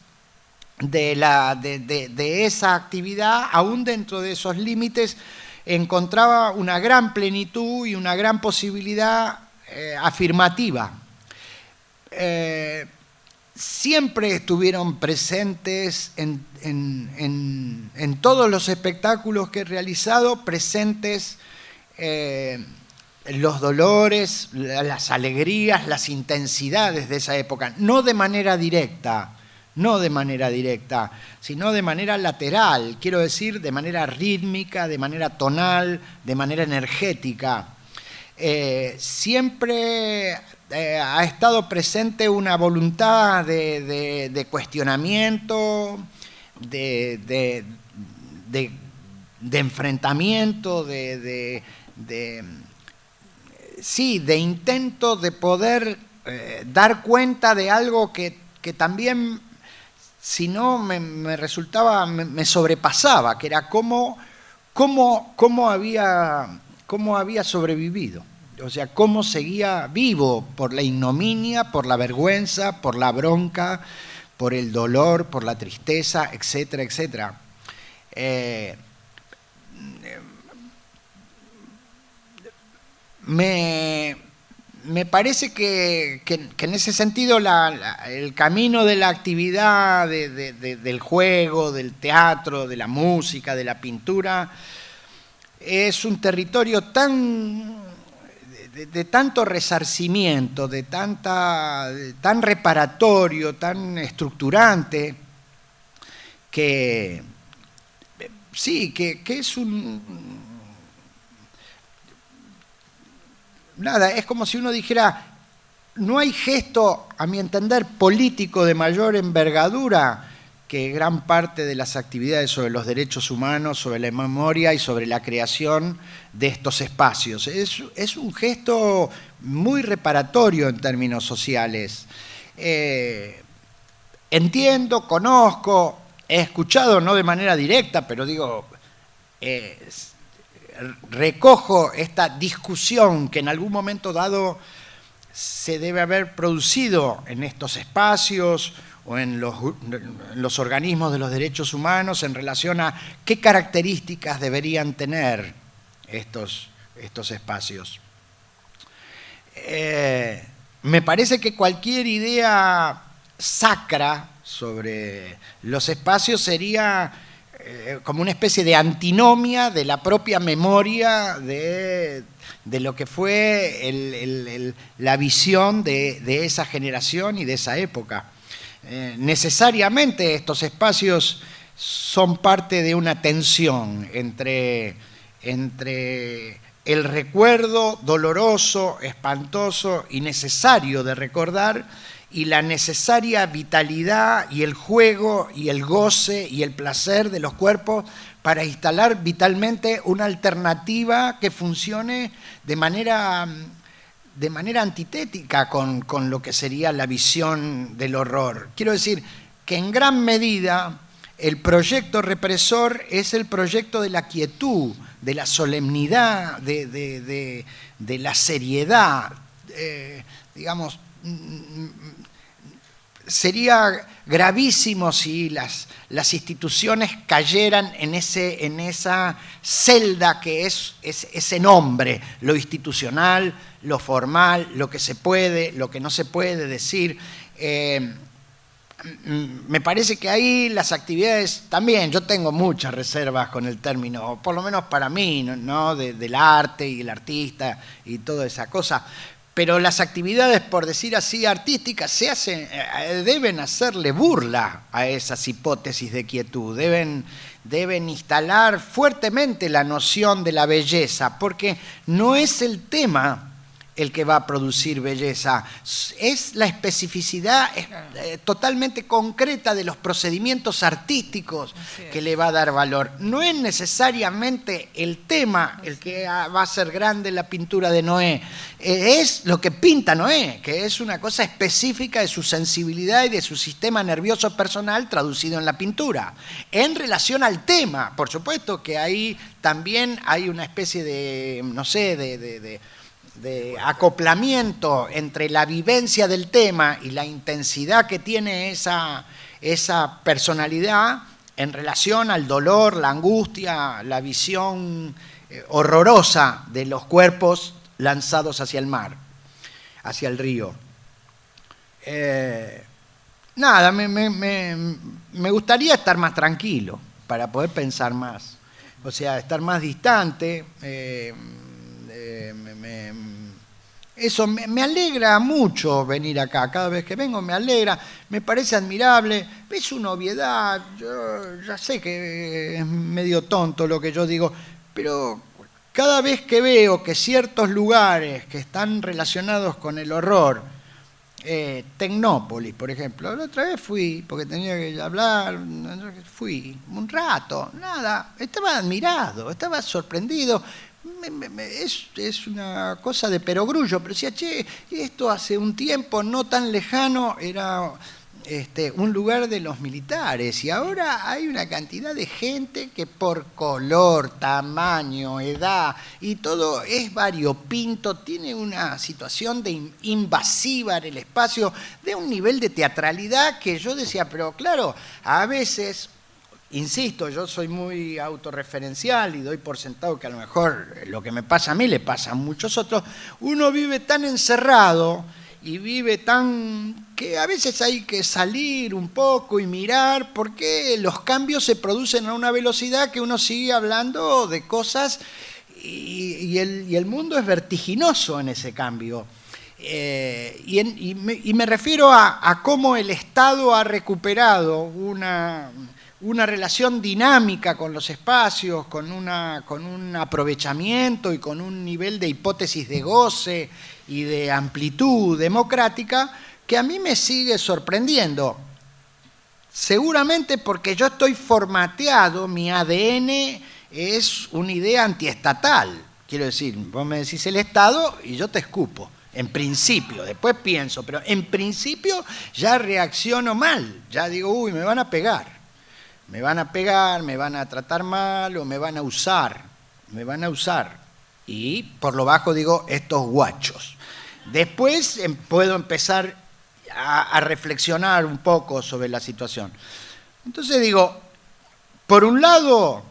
de esa actividad, aún dentro de esos límites, encontraba una gran plenitud y una gran posibilidad afirmativa. Siempre estuvieron presentes en todos los espectáculos que he realizado, presentes los dolores, las alegrías, las intensidades de esa época, no de manera directa, sino de manera lateral, quiero decir, de manera rítmica, de manera tonal, de manera energética. Siempre ha estado presente una voluntad de cuestionamiento, de enfrentamiento, de intento de poder dar cuenta de algo que también, si no, me sobrepasaba, que era cómo había sobrevivido. O sea, cómo seguía vivo por la ignominia, por la vergüenza, por la bronca, por el dolor, por la tristeza, etcétera, etcétera. Me parece que en ese sentido el camino de la actividad, del juego, del teatro, de la música, de la pintura, es un territorio de tanto resarcimiento, tan reparatorio, tan estructurante, que sí, que es es como si uno dijera, no hay gesto, a mi entender, político de mayor envergadura que gran parte de las actividades sobre los derechos humanos, sobre la memoria y sobre la creación de estos espacios. Es un gesto muy reparatorio en términos sociales. entiendo, conozco, he escuchado, no de manera directa, pero digo, recojo esta discusión que en algún momento dado se debe haber producido en estos espacios o en los organismos de los derechos humanos en relación a qué características deberían tener estos espacios. Me parece que cualquier idea sacra sobre los espacios sería como una especie de antinomia de la propia memoria de lo que fue la visión de esa generación y de esa época. Necesariamente estos espacios son parte de una tensión entre el recuerdo doloroso, espantoso y necesario de recordar y la necesaria vitalidad y el juego y el goce y el placer de los cuerpos para instalar vitalmente una alternativa que funcione de manera antitética con lo que sería la visión del horror. Quiero decir que en gran medida el proyecto represor es el proyecto de la quietud, de la solemnidad, de la seriedad. Digamos, sería gravísimo si las instituciones cayeran en esa celda que es ese nombre, lo institucional, lo formal, lo que se puede, lo que no se puede decir. Me parece que ahí las actividades también, yo tengo muchas reservas con el término, por lo menos para mí, ¿no? Del arte y el artista y toda esa cosa. Pero las actividades, por decir así, artísticas, deben hacerle burla a esas hipótesis de quietud, deben instalar fuertemente la noción de la belleza, porque no es el tema el que va a producir belleza, es la especificidad totalmente concreta de los procedimientos artísticos que le va a dar valor. No es necesariamente el tema el que va a hacer grande la pintura de Noé, es lo que pinta Noé, que es una cosa específica de su sensibilidad y de su sistema nervioso personal traducido en la pintura. En relación al tema, por supuesto que ahí también hay una especie de, no sé, de acoplamiento entre la vivencia del tema y la intensidad que tiene esa personalidad en relación al dolor, la angustia, la visión horrorosa de los cuerpos lanzados hacia el mar, hacia el río. Nada, me gustaría estar más tranquilo para poder pensar más, o sea, estar más distante. Eso me alegra mucho venir acá, cada vez que vengo me alegra, me parece admirable, es una obviedad, yo ya sé que es medio tonto lo que yo digo, pero cada vez que veo que ciertos lugares que están relacionados con el horror, Tecnópolis, por ejemplo, la otra vez fui, porque tenía que hablar, fui un rato, nada, estaba admirado, estaba sorprendido. Es una cosa de perogrullo, pero decía, che, esto hace un tiempo no tan lejano era un lugar de los militares y ahora hay una cantidad de gente que por color, tamaño, edad y todo es variopinto, tiene una situación de invasiva en el espacio, de un nivel de teatralidad que yo decía, pero claro, a veces... Insisto, yo soy muy autorreferencial y doy por sentado que a lo mejor lo que me pasa a mí le pasa a muchos otros. Uno vive tan encerrado y vive tan... que a veces hay que salir un poco y mirar porque los cambios se producen a una velocidad que uno sigue hablando de cosas y el mundo es vertiginoso en ese cambio. Y me refiero a cómo el Estado ha recuperado una relación dinámica con los espacios, con un aprovechamiento y con un nivel de hipótesis de goce y de amplitud democrática que a mí me sigue sorprendiendo. Seguramente porque yo estoy formateado, mi ADN es una idea antiestatal. Quiero decir, vos me decís el Estado y yo te escupo. En principio, después pienso, pero en principio ya reacciono mal. Ya digo, uy, me van a pegar. Me van a pegar, me van a tratar mal o me van a usar. Me van a usar. Y por lo bajo digo, estos guachos. Después puedo empezar a reflexionar un poco sobre la situación. Entonces digo, por un lado,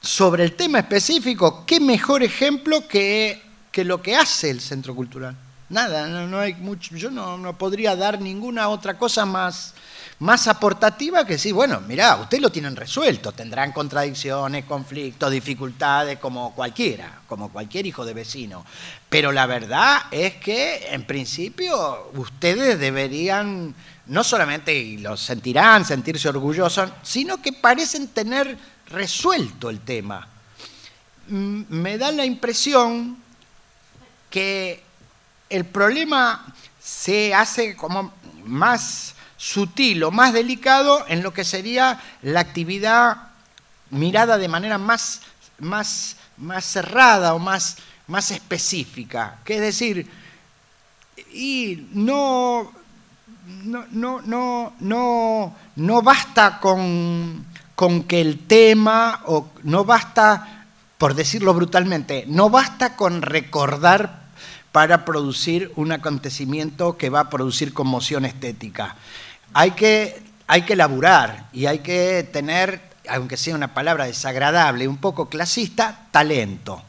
sobre el tema específico, ¿qué mejor ejemplo que lo que hace el Centro Cultural? Nada, no hay mucho, yo no podría dar ninguna otra cosa más aportativa que decir, bueno, mirá, ustedes lo tienen resuelto, tendrán contradicciones, conflictos, dificultades, como cualquiera, como cualquier hijo de vecino. Pero la verdad es que, en principio, ustedes deberían, no solamente, y lo sentirán, sentirse orgullosos, sino que parecen tener resuelto el tema. Me da la impresión que el problema se hace como más sutil o más delicado en lo que sería la actividad mirada de manera más cerrada o más específica. Que es decir, y no basta con que el tema, o no basta, por decirlo brutalmente, no basta con recordar para producir un acontecimiento que va a producir conmoción estética. Hay que laburar y hay que tener, aunque sea una palabra desagradable, un poco clasista, talento.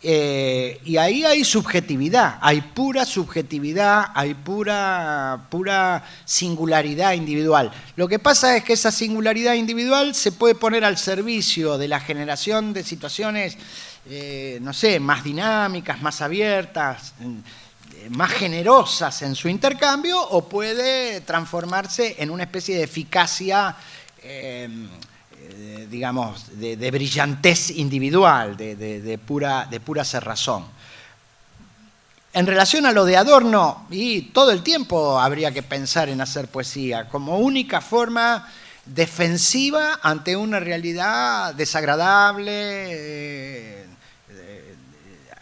Y ahí hay subjetividad, hay pura subjetividad, hay pura singularidad individual. Lo que pasa es que esa singularidad individual se puede poner al servicio de la generación de situaciones, no sé, más dinámicas, más abiertas, más generosas en su intercambio, o puede transformarse en una especie de eficacia, digamos, de brillantez individual, de pura cerrazón. En relación a lo de Adorno, y todo el tiempo habría que pensar en hacer poesía como única forma defensiva ante una realidad desagradable,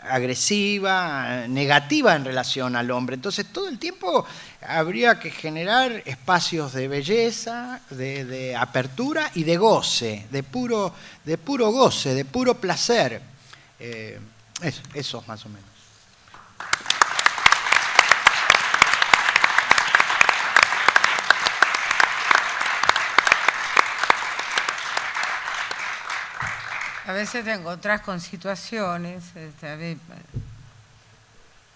agresiva, negativa en relación al hombre. Entonces todo el tiempo habría que generar espacios de belleza, de apertura y de goce, de puro goce, de puro placer. Eso más o menos. A veces te encontrás con situaciones, a mí,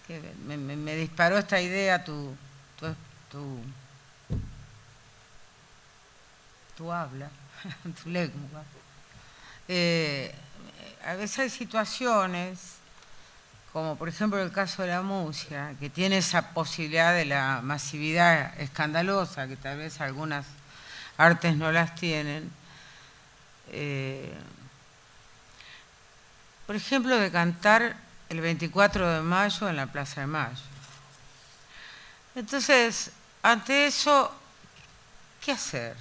que me disparó esta idea tu habla, tu lengua. A veces hay situaciones, como por ejemplo el caso de la música, que tiene esa posibilidad de la masividad escandalosa, que tal vez algunas artes no las tienen. Por ejemplo, de cantar el 24 de mayo en la Plaza de Mayo. Entonces, ante eso, ¿qué hacer?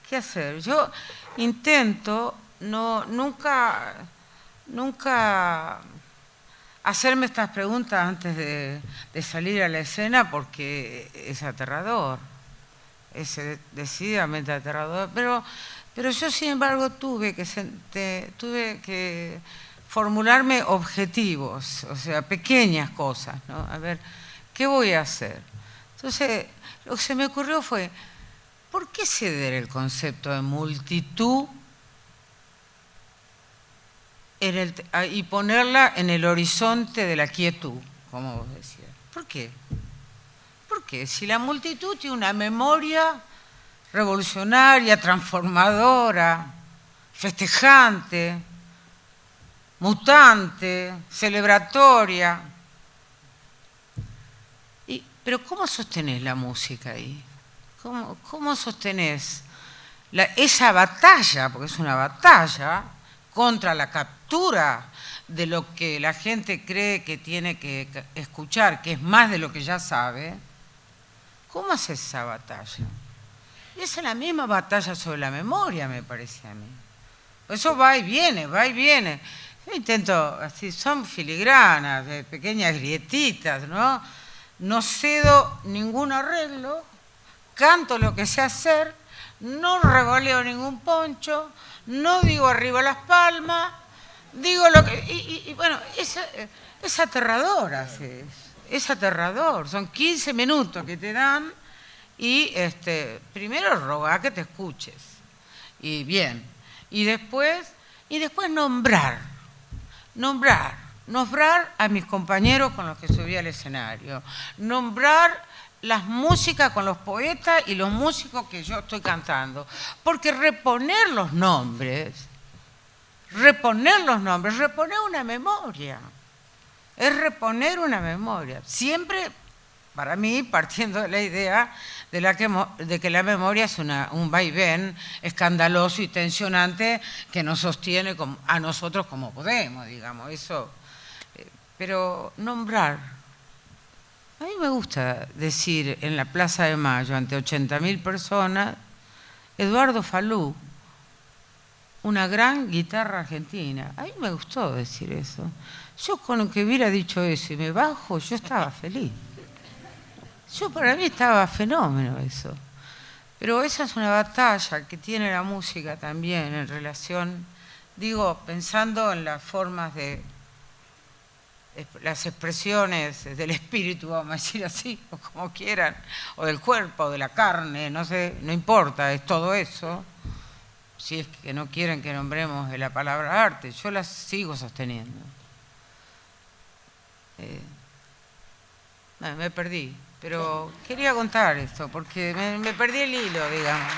¿Qué hacer? Yo intento nunca hacerme estas preguntas antes de salir a la escena, porque es aterrador, es decididamente aterrador, pero yo, sin embargo, tuve que formularme objetivos, o sea, pequeñas cosas, ¿no? A ver, ¿qué voy a hacer? Entonces, lo que se me ocurrió fue, ¿por qué ceder el concepto de multitud y ponerla en el horizonte de la quietud, como vos decías? ¿Por qué? Porque si la multitud tiene una memoria revolucionaria, transformadora, festejante, mutante, celebratoria. Pero ¿cómo sostenés la música ahí? ¿Cómo sostenés esa batalla, porque es una batalla, contra la captura de lo que la gente cree que tiene que escuchar, que es más de lo que ya sabe? ¿Cómo haces esa batalla? Y esa es la misma batalla sobre la memoria, me parece a mí. Eso va y viene, va y viene. Yo intento, así, son filigranas, pequeñas grietitas, ¿no? No cedo ningún arreglo, canto lo que sé hacer, no revoleo ningún poncho, no digo arriba las palmas, digo lo que... Y bueno, es aterrador, así, es aterrador. Son 15 minutos que te dan y primero rogar que te escuches. Y bien. Y después nombrar a mis compañeros con los que subí al escenario, nombrar las músicas con los poetas y los músicos que yo estoy cantando, porque reponer los nombres, reponer una memoria, es reponer una memoria, siempre para mí partiendo de la idea de que la memoria es un vaivén escandaloso y tensionante que nos sostiene a nosotros como podemos, digamos, eso. Pero nombrar, a mí me gusta decir en la Plaza de Mayo, ante 80.000 personas, Eduardo Falú, una gran guitarra argentina. A mí me gustó decir eso. Yo con que hubiera dicho eso y me bajo, yo estaba feliz. Para mí estaba fenómeno eso. Pero esa es una batalla que tiene la música también en relación, digo, pensando en las formas de las expresiones del espíritu, vamos a decir así, o como quieran, o del cuerpo, o de la carne, no sé, no importa, es todo eso. Si es que no quieren que nombremos la palabra arte, yo la sigo sosteniendo. Me perdí, pero quería contar esto, porque me perdí el hilo, digamos.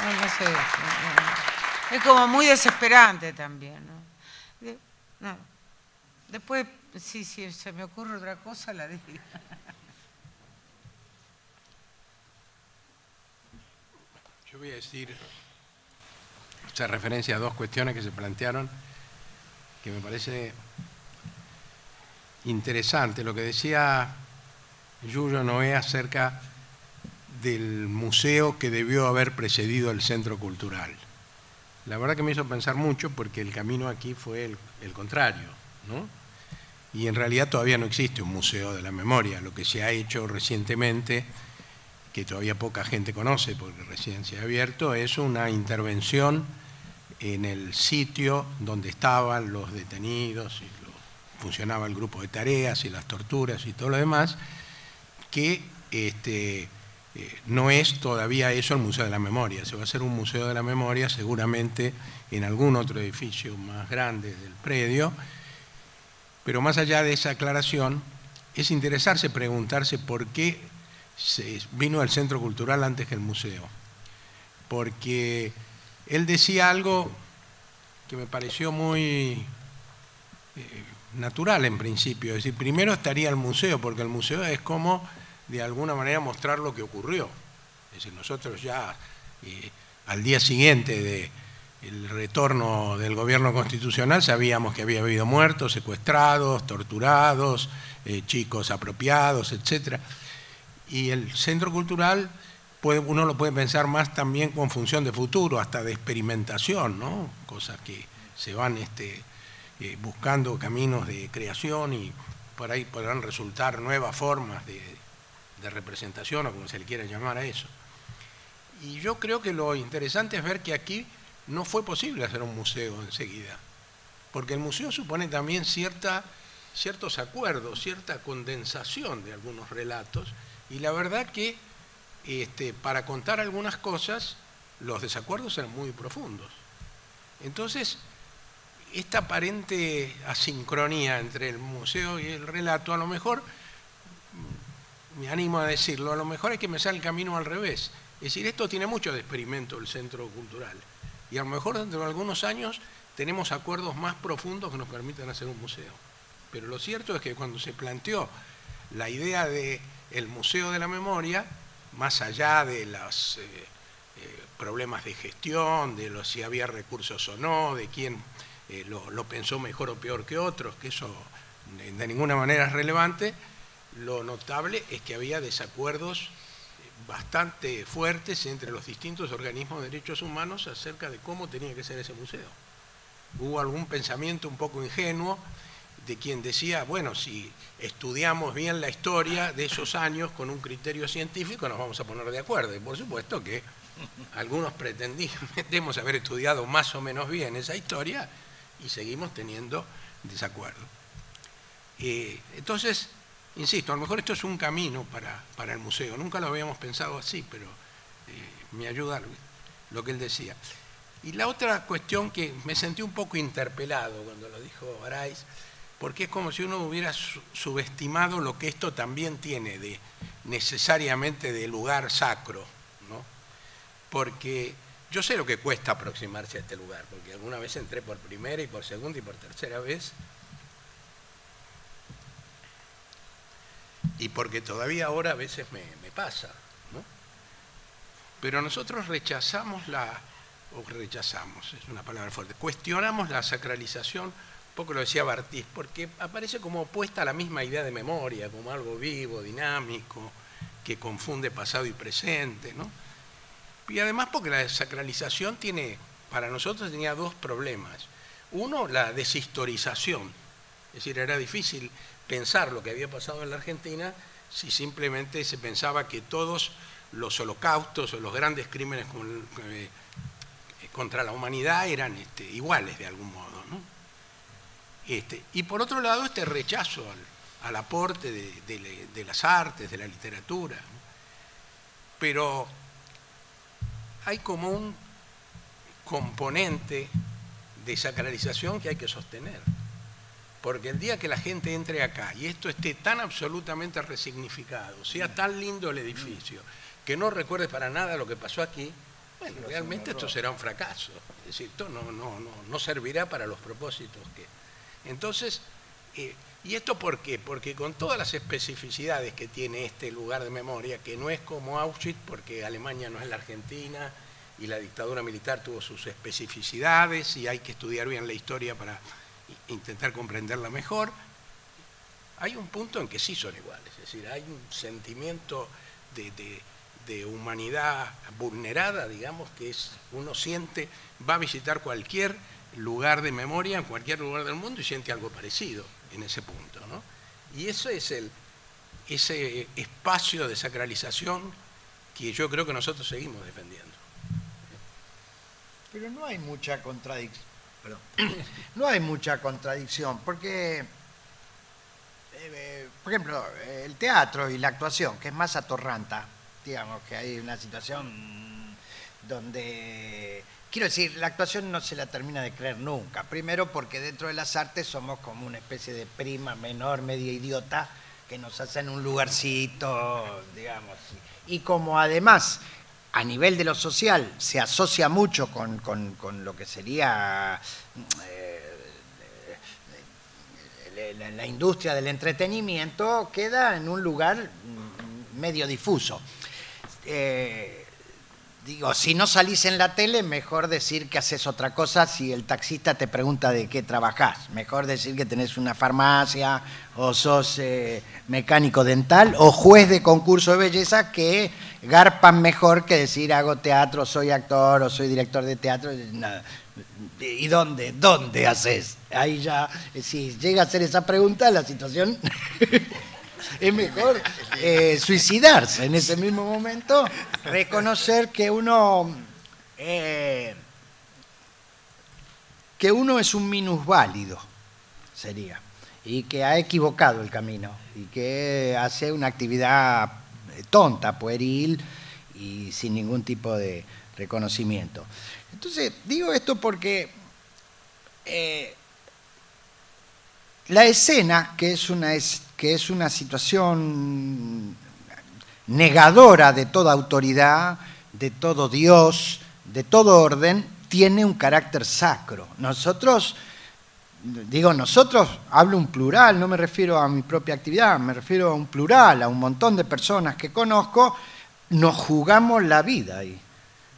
No sé, es como muy desesperante también, ¿no? Después, si se me ocurre otra cosa, la digo. Yo voy a decir, hacer referencia a dos cuestiones que se plantearon, que me parece interesante. Lo que decía Yuyo Noé acerca del museo que debió haber precedido el centro cultural. La verdad que me hizo pensar mucho porque el camino aquí fue el contrario, ¿no? Y en realidad todavía no existe un museo de la memoria. Lo que se ha hecho recientemente, que todavía poca gente conoce porque recién se ha abierto, es una intervención en el sitio donde estaban los detenidos y funcionaba el grupo de tareas y las torturas y todo lo demás, que no es todavía eso el Museo de la Memoria. Se va a hacer un Museo de la Memoria seguramente en algún otro edificio más grande del predio, pero más allá de esa aclaración, es interesarse, preguntarse por qué se vino al Centro Cultural antes que el museo. Porque él decía algo que me pareció muy natural en principio. Es decir, primero estaría el museo, porque el museo es como, de alguna manera, mostrar lo que ocurrió. Es decir, nosotros ya, al día siguiente del retorno del gobierno constitucional, sabíamos que había habido muertos, secuestrados, torturados, chicos apropiados, etc. Y el centro cultural, uno lo puede pensar más también con función de futuro, hasta de experimentación, ¿no? Cosas que se van buscando caminos de creación y por ahí podrán resultar nuevas formas de representación o como se le quiera llamar a eso. Y yo creo que lo interesante es ver que aquí no fue posible hacer un museo enseguida, porque el museo supone también ciertos acuerdos, cierta condensación de algunos relatos, y la verdad que para contar algunas cosas los desacuerdos eran muy profundos. Entonces, esta aparente asincronía entre el museo y el relato, a lo mejor, me animo a decirlo, a lo mejor hay que empezar el camino al revés. Es decir, esto tiene mucho de experimento el centro cultural, y a lo mejor dentro de algunos años tenemos acuerdos más profundos que nos permitan hacer un museo. Pero lo cierto es que cuando se planteó la idea del Museo de la Memoria, más allá de los problemas de gestión, de si había recursos o no, de quién lo pensó mejor o peor que otros, que eso de ninguna manera es relevante, lo notable es que había desacuerdos bastante fuertes entre los distintos organismos de derechos humanos acerca de cómo tenía que ser ese museo. Hubo algún pensamiento un poco ingenuo de quien decía, bueno, si estudiamos bien la historia de esos años con un criterio científico nos vamos a poner de acuerdo. Y por supuesto que algunos pretendemos haber estudiado más o menos bien esa historia y seguimos teniendo desacuerdo. Entonces, insisto, a lo mejor esto es un camino para el museo. Nunca lo habíamos pensado así, pero me ayuda lo que él decía. Y la otra cuestión que me sentí un poco interpelado cuando lo dijo Araiz, porque es como si uno hubiera subestimado lo que esto también tiene necesariamente de lugar sacro, ¿no? Porque yo sé lo que cuesta aproximarse a este lugar, porque alguna vez entré por primera y por segunda y por tercera vez, y porque todavía ahora a veces me pasa, ¿no? Pero nosotros rechazamos es una palabra fuerte, cuestionamos la sacralización, un poco lo decía Bartís, porque aparece como opuesta a la misma idea de memoria, como algo vivo, dinámico, que confunde pasado y presente, ¿no? Y además porque la desacralización para nosotros tenía dos problemas. Uno, la deshistorización, es decir, era difícil pensar lo que había pasado en la Argentina si simplemente se pensaba que todos los holocaustos o los grandes crímenes contra la humanidad eran iguales de algún modo, ¿no? Y por otro lado, este rechazo al aporte de las artes, de la literatura, ¿no? Pero hay como un componente de sacralización que hay que sostener. Porque el día que la gente entre acá y esto esté tan absolutamente resignificado, sea tan lindo el edificio, que no recuerde para nada lo que pasó aquí, bueno, realmente esto será un fracaso. Es decir, esto no servirá para los propósitos que... Entonces, ¿y esto por qué? Porque con todas las especificidades que tiene este lugar de memoria, que no es como Auschwitz, porque Alemania no es la Argentina y la dictadura militar tuvo sus especificidades y hay que estudiar bien la historia para intentar comprenderla mejor, hay un punto en que sí son iguales, es decir, hay un sentimiento de humanidad vulnerada, digamos, que uno siente, va a visitar cualquier lugar de memoria en cualquier lugar del mundo y siente algo parecido en ese punto, ¿no? Y eso es ese espacio de sacralización que yo creo que nosotros seguimos defendiendo. Pero no hay mucha contradicción. Perdón. No hay mucha contradicción, porque, por ejemplo, el teatro y la actuación, que es más atorranta, digamos que hay una situación donde, quiero decir, la actuación no se la termina de creer nunca. Primero porque dentro de las artes somos como una especie de prima menor, media idiota, que nos hacen un lugarcito, digamos. Y como además, a nivel de lo social, se asocia mucho con lo que sería la industria del entretenimiento, queda en un lugar medio difuso. Digo, si no salís en la tele, mejor decir que haces otra cosa si el taxista te pregunta de qué trabajás. Mejor decir que tenés una farmacia o sos mecánico dental o juez de concurso de belleza, que garpan mejor que decir hago teatro, soy actor o soy director de teatro. Nada. ¿Y dónde haces? Ahí ya, si llega a hacer esa pregunta, la situación... Es mejor suicidarse en ese mismo momento, reconocer que uno es un minusválido, sería, y que ha equivocado el camino, y que hace una actividad tonta, pueril, y sin ningún tipo de reconocimiento. Entonces, digo esto porque... la escena, que es una situación negadora de toda autoridad, de todo Dios, de todo orden, tiene un carácter sacro. Nosotros, hablo un plural, no me refiero a mi propia actividad, me refiero a un plural, a un montón de personas que conozco, nos jugamos la vida ahí.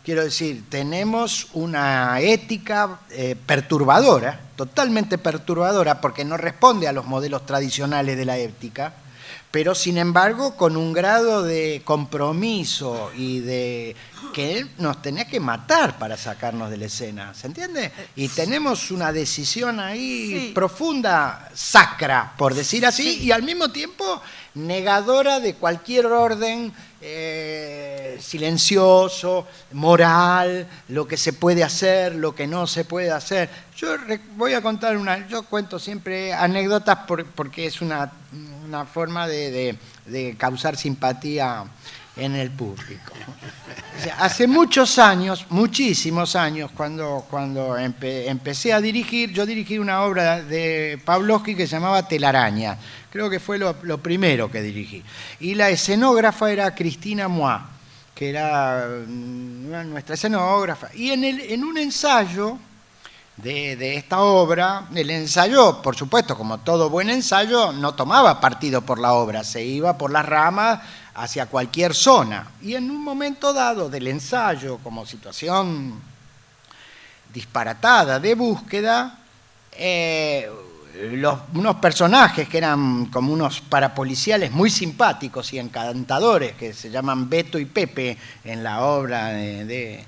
Quiero decir, tenemos una ética perturbadora, totalmente perturbadora, porque no responde a los modelos tradicionales de la ética, pero sin embargo con un grado de compromiso y de que él nos tenía que matar para sacarnos de la escena, ¿se entiende? Y tenemos una decisión ahí profunda, sacra, por decir así, y al mismo tiempo negadora de cualquier orden silencioso, moral, lo que se puede hacer, lo que no se puede hacer. Yo voy a contar yo cuento siempre anécdotas porque es una forma de causar simpatía en el público. O sea, hace muchos años, muchísimos años, cuando empecé a dirigir, yo dirigí una obra de Pavlovsky que se llamaba Telaraña. Creo que fue lo primero que dirigí. Y la escenógrafa era Cristina Moix, que era nuestra escenógrafa. Y en un ensayo de esta obra, el ensayo, por supuesto, como todo buen ensayo, no tomaba partido por la obra, se iba por las ramas hacia cualquier zona. Y en un momento dado del ensayo, como situación disparatada de búsqueda, unos personajes que eran como unos parapoliciales muy simpáticos y encantadores, que se llaman Beto y Pepe en la obra de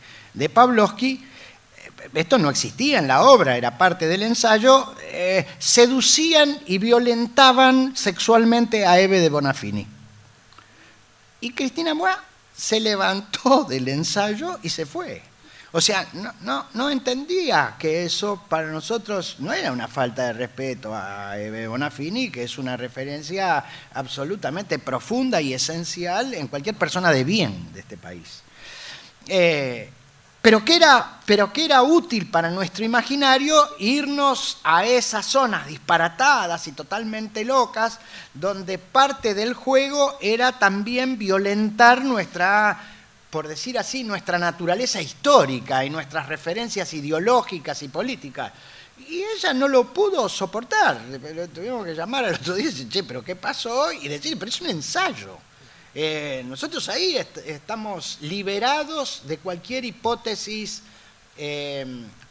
Pavlovsky, esto no existía en la obra, era parte del ensayo, seducían y violentaban sexualmente a Eve de Bonafini. Y Cristina Moix se levantó del ensayo y se fue. O sea, no entendía que eso para nosotros no era una falta de respeto a Eve Bonafini, que es una referencia absolutamente profunda y esencial en cualquier persona de bien de este país. Pero que era útil para nuestro imaginario irnos a esas zonas disparatadas y totalmente locas, donde parte del juego era también violentar nuestra, por decir así, nuestra naturaleza histórica y nuestras referencias ideológicas y políticas. Y ella no lo pudo soportar. Tuvimos que llamar al otro día y decir, che, ¿pero qué pasó? Y decir, pero es un ensayo. Nosotros ahí estamos liberados de cualquier hipótesis,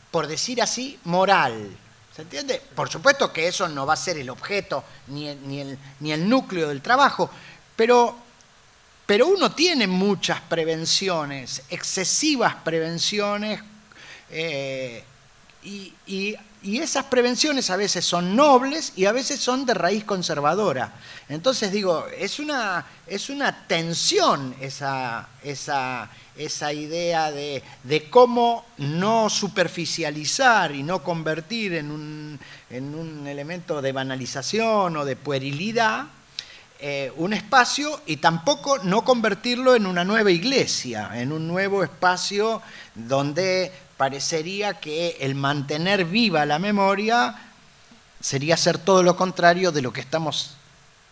por decir así, moral. ¿Se entiende? Por supuesto que eso no va a ser el objeto ni el núcleo del trabajo, pero uno tiene muchas prevenciones, excesivas prevenciones, y esas prevenciones a veces son nobles y a veces son de raíz conservadora. Entonces digo, es una tensión esa idea de cómo no superficializar y no convertir en un elemento de banalización o de puerilidad un espacio, y tampoco no convertirlo en una nueva iglesia, en un nuevo espacio donde parecería que el mantener viva la memoria sería hacer todo lo contrario de lo que estamos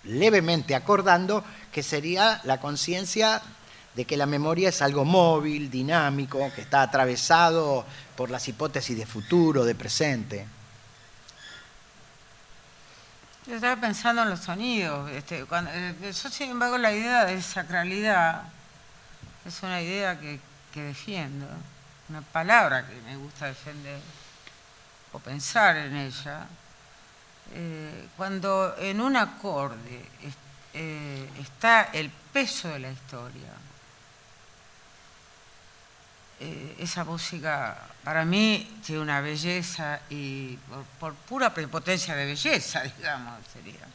levemente acordando, que sería la conciencia de que la memoria es algo móvil, dinámico, que está atravesado por las hipótesis de futuro, de presente. Yo estaba pensando en los sonidos. Yo, sin embargo, la idea de sacralidad es una idea que defiendo, una palabra que me gusta defender o pensar en ella. Cuando en un acorde está el peso de la historia, esa música para mí tiene una belleza, y por pura prepotencia de belleza, digamos, sería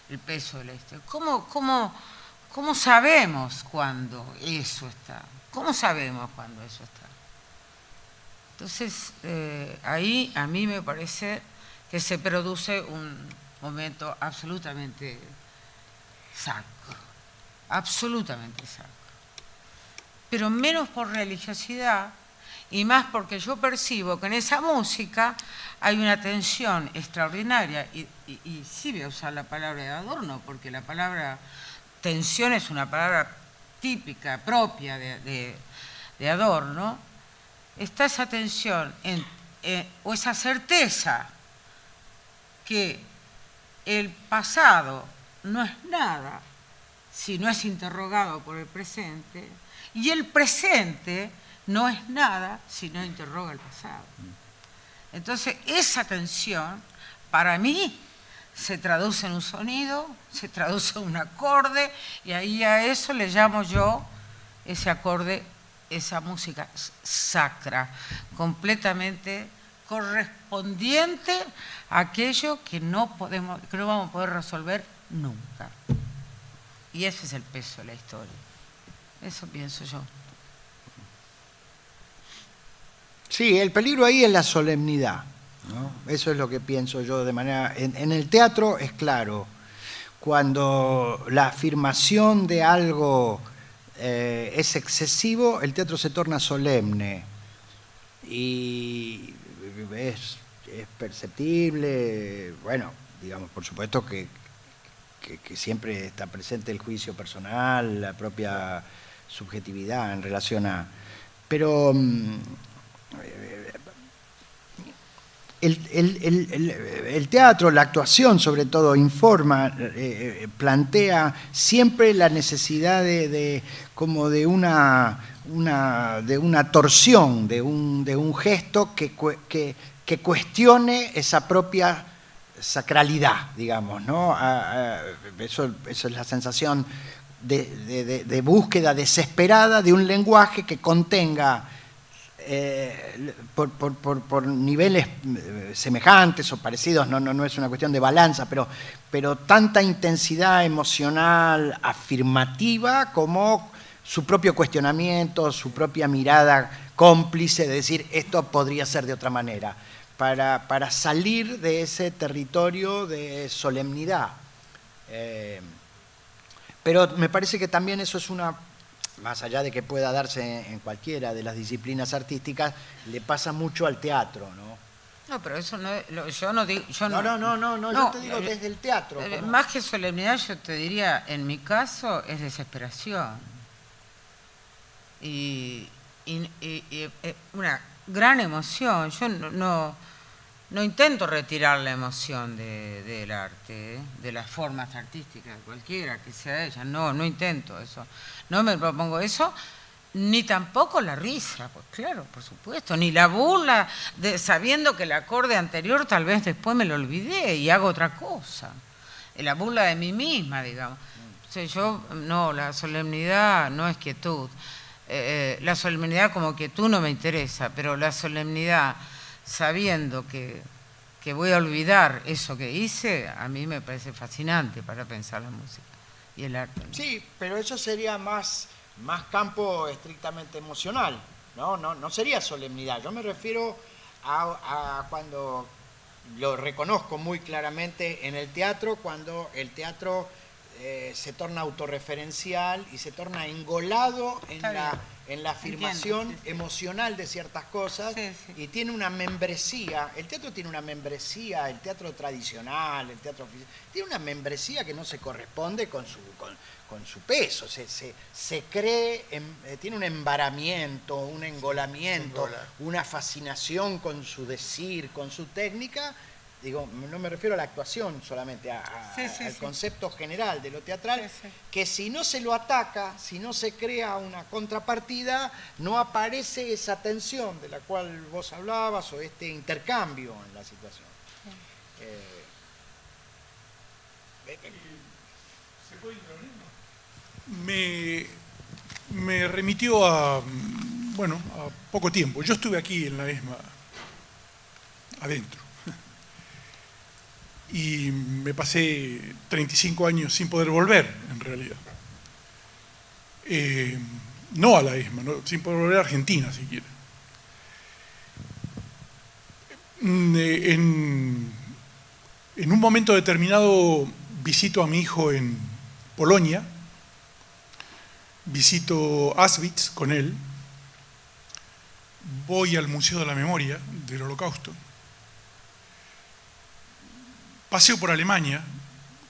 el peso de la historia. ¿Cómo sabemos cuándo eso está? ¿Cómo sabemos cuándo eso está? Entonces, ahí a mí me parece que se produce un momento absolutamente sacro, absolutamente sacro. Pero menos por religiosidad y más porque yo percibo que en esa música hay una tensión extraordinaria, y sí voy a usar la palabra de Adorno, porque la palabra tensión es una palabra típica, propia de Adorno. Está esa tensión o esa certeza que el pasado no es nada si no es interrogado por el presente, y el presente no es nada si no interroga el pasado. Entonces, esa tensión, para mí, se traduce en un sonido, se traduce en un acorde, y ahí a eso le llamo yo, ese acorde, esa música sacra, completamente correspondiente a aquello que no vamos a poder resolver nunca. Y ese es el peso de la historia. Eso pienso yo. Sí, el peligro ahí es la solemnidad, ¿no? Eso es lo que pienso yo de manera... En el teatro es claro, cuando la afirmación de algo es excesivo, el teatro se torna solemne y es perceptible, bueno, digamos, por supuesto que siempre está presente el juicio personal, la propia subjetividad en relación a... Pero el teatro, la actuación sobre todo, informa, plantea siempre la necesidad como de una torsión, de un gesto que cuestione esa propia sacralidad, digamos, ¿no? Eso es la sensación de búsqueda desesperada de un lenguaje que contenga por niveles semejantes o parecidos, no es una cuestión de balanza, pero tanta intensidad emocional afirmativa como su propio cuestionamiento, su propia mirada cómplice de decir esto podría ser de otra manera, para salir de ese territorio de solemnidad. Pero me parece que también eso es más allá de que pueda darse en cualquiera de las disciplinas artísticas, le pasa mucho al teatro, ¿no? No, pero eso no, yo no digo... No, yo te digo desde el teatro. Más que solemnidad, yo te diría, en mi caso, es desesperación. Y una gran emoción. Yo no intento retirar la emoción del arte, de las formas artísticas, cualquiera que sea ella. No intento eso. No me propongo eso, ni tampoco la risa, pues claro, por supuesto, ni la burla, sabiendo que el acorde anterior tal vez después me lo olvidé y hago otra cosa. La burla de mí misma, digamos. O sea, la solemnidad no es quietud. La solemnidad como quietud no me interesa, pero la solemnidad sabiendo que voy a olvidar eso que hice, a mí me parece fascinante para pensar la música y el arte, ¿no? Sí, pero eso sería más campo estrictamente emocional, no sería solemnidad. Yo me refiero a cuando lo reconozco muy claramente en el teatro, cuando el teatro se torna autorreferencial y se torna engolado en la afirmación emocional de ciertas cosas, y tiene una membresía. El teatro tiene una membresía, el teatro tradicional, el teatro oficial, tiene una membresía que no se corresponde con su peso. Se cree, tiene un embaramiento, un engolamiento, una fascinación con su decir, con su técnica. Digo, no me refiero a la actuación solamente, al concepto general de lo teatral, que si no se lo ataca, si no se crea una contrapartida, no aparece esa tensión de la cual vos hablabas o este intercambio en la situación. ¿Se puede intervenir? Me remitió a poco tiempo. Yo estuve aquí en la ESMA, adentro. Y me pasé 35 años sin poder volver, en realidad. No a la ESMA, sin poder volver a Argentina, siquiera. En un momento determinado visito a mi hijo en Polonia, visito Auschwitz con él, voy al Museo de la Memoria del Holocausto, paseo por Alemania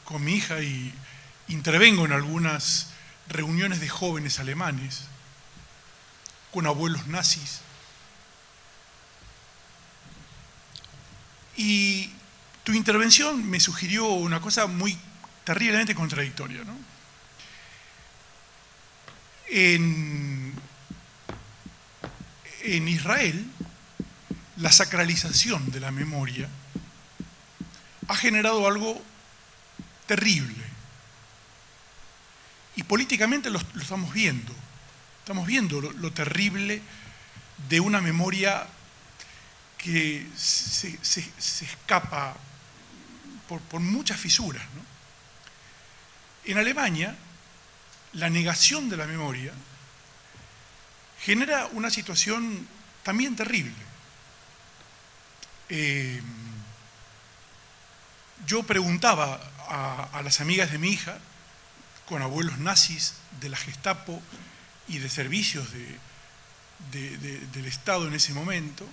con mi hija y intervengo en algunas reuniones de jóvenes alemanes con abuelos nazis. Y tu intervención me sugirió una cosa muy terriblemente contradictoria, ¿no? En Israel, la sacralización de la memoria ha generado algo terrible. Y políticamente lo estamos viendo. Estamos viendo lo terrible de una memoria que se escapa por muchas fisuras, ¿no? En Alemania, la negación de la memoria genera una situación también terrible. Yo preguntaba a las amigas de mi hija, con abuelos nazis de la Gestapo y de servicios del Estado en ese momento,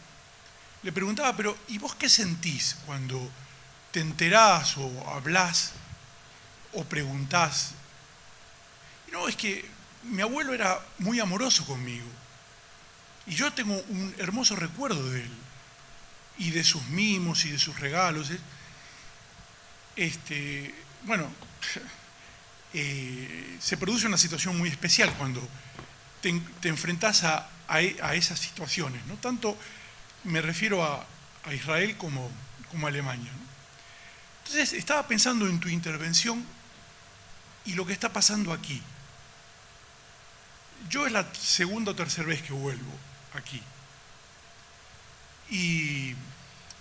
le preguntaba, pero ¿y vos qué sentís cuando te enterás o hablás o preguntás? No, es que mi abuelo era muy amoroso conmigo y yo tengo un hermoso recuerdo de él y de sus mimos y de sus regalos. Bueno, se produce una situación muy especial cuando te enfrentás a esas situaciones, ¿no? Tanto me refiero a Israel como a Alemania, ¿no? Entonces, estaba pensando en tu intervención y lo que está pasando aquí. Yo es la segunda o tercera vez que vuelvo aquí. Y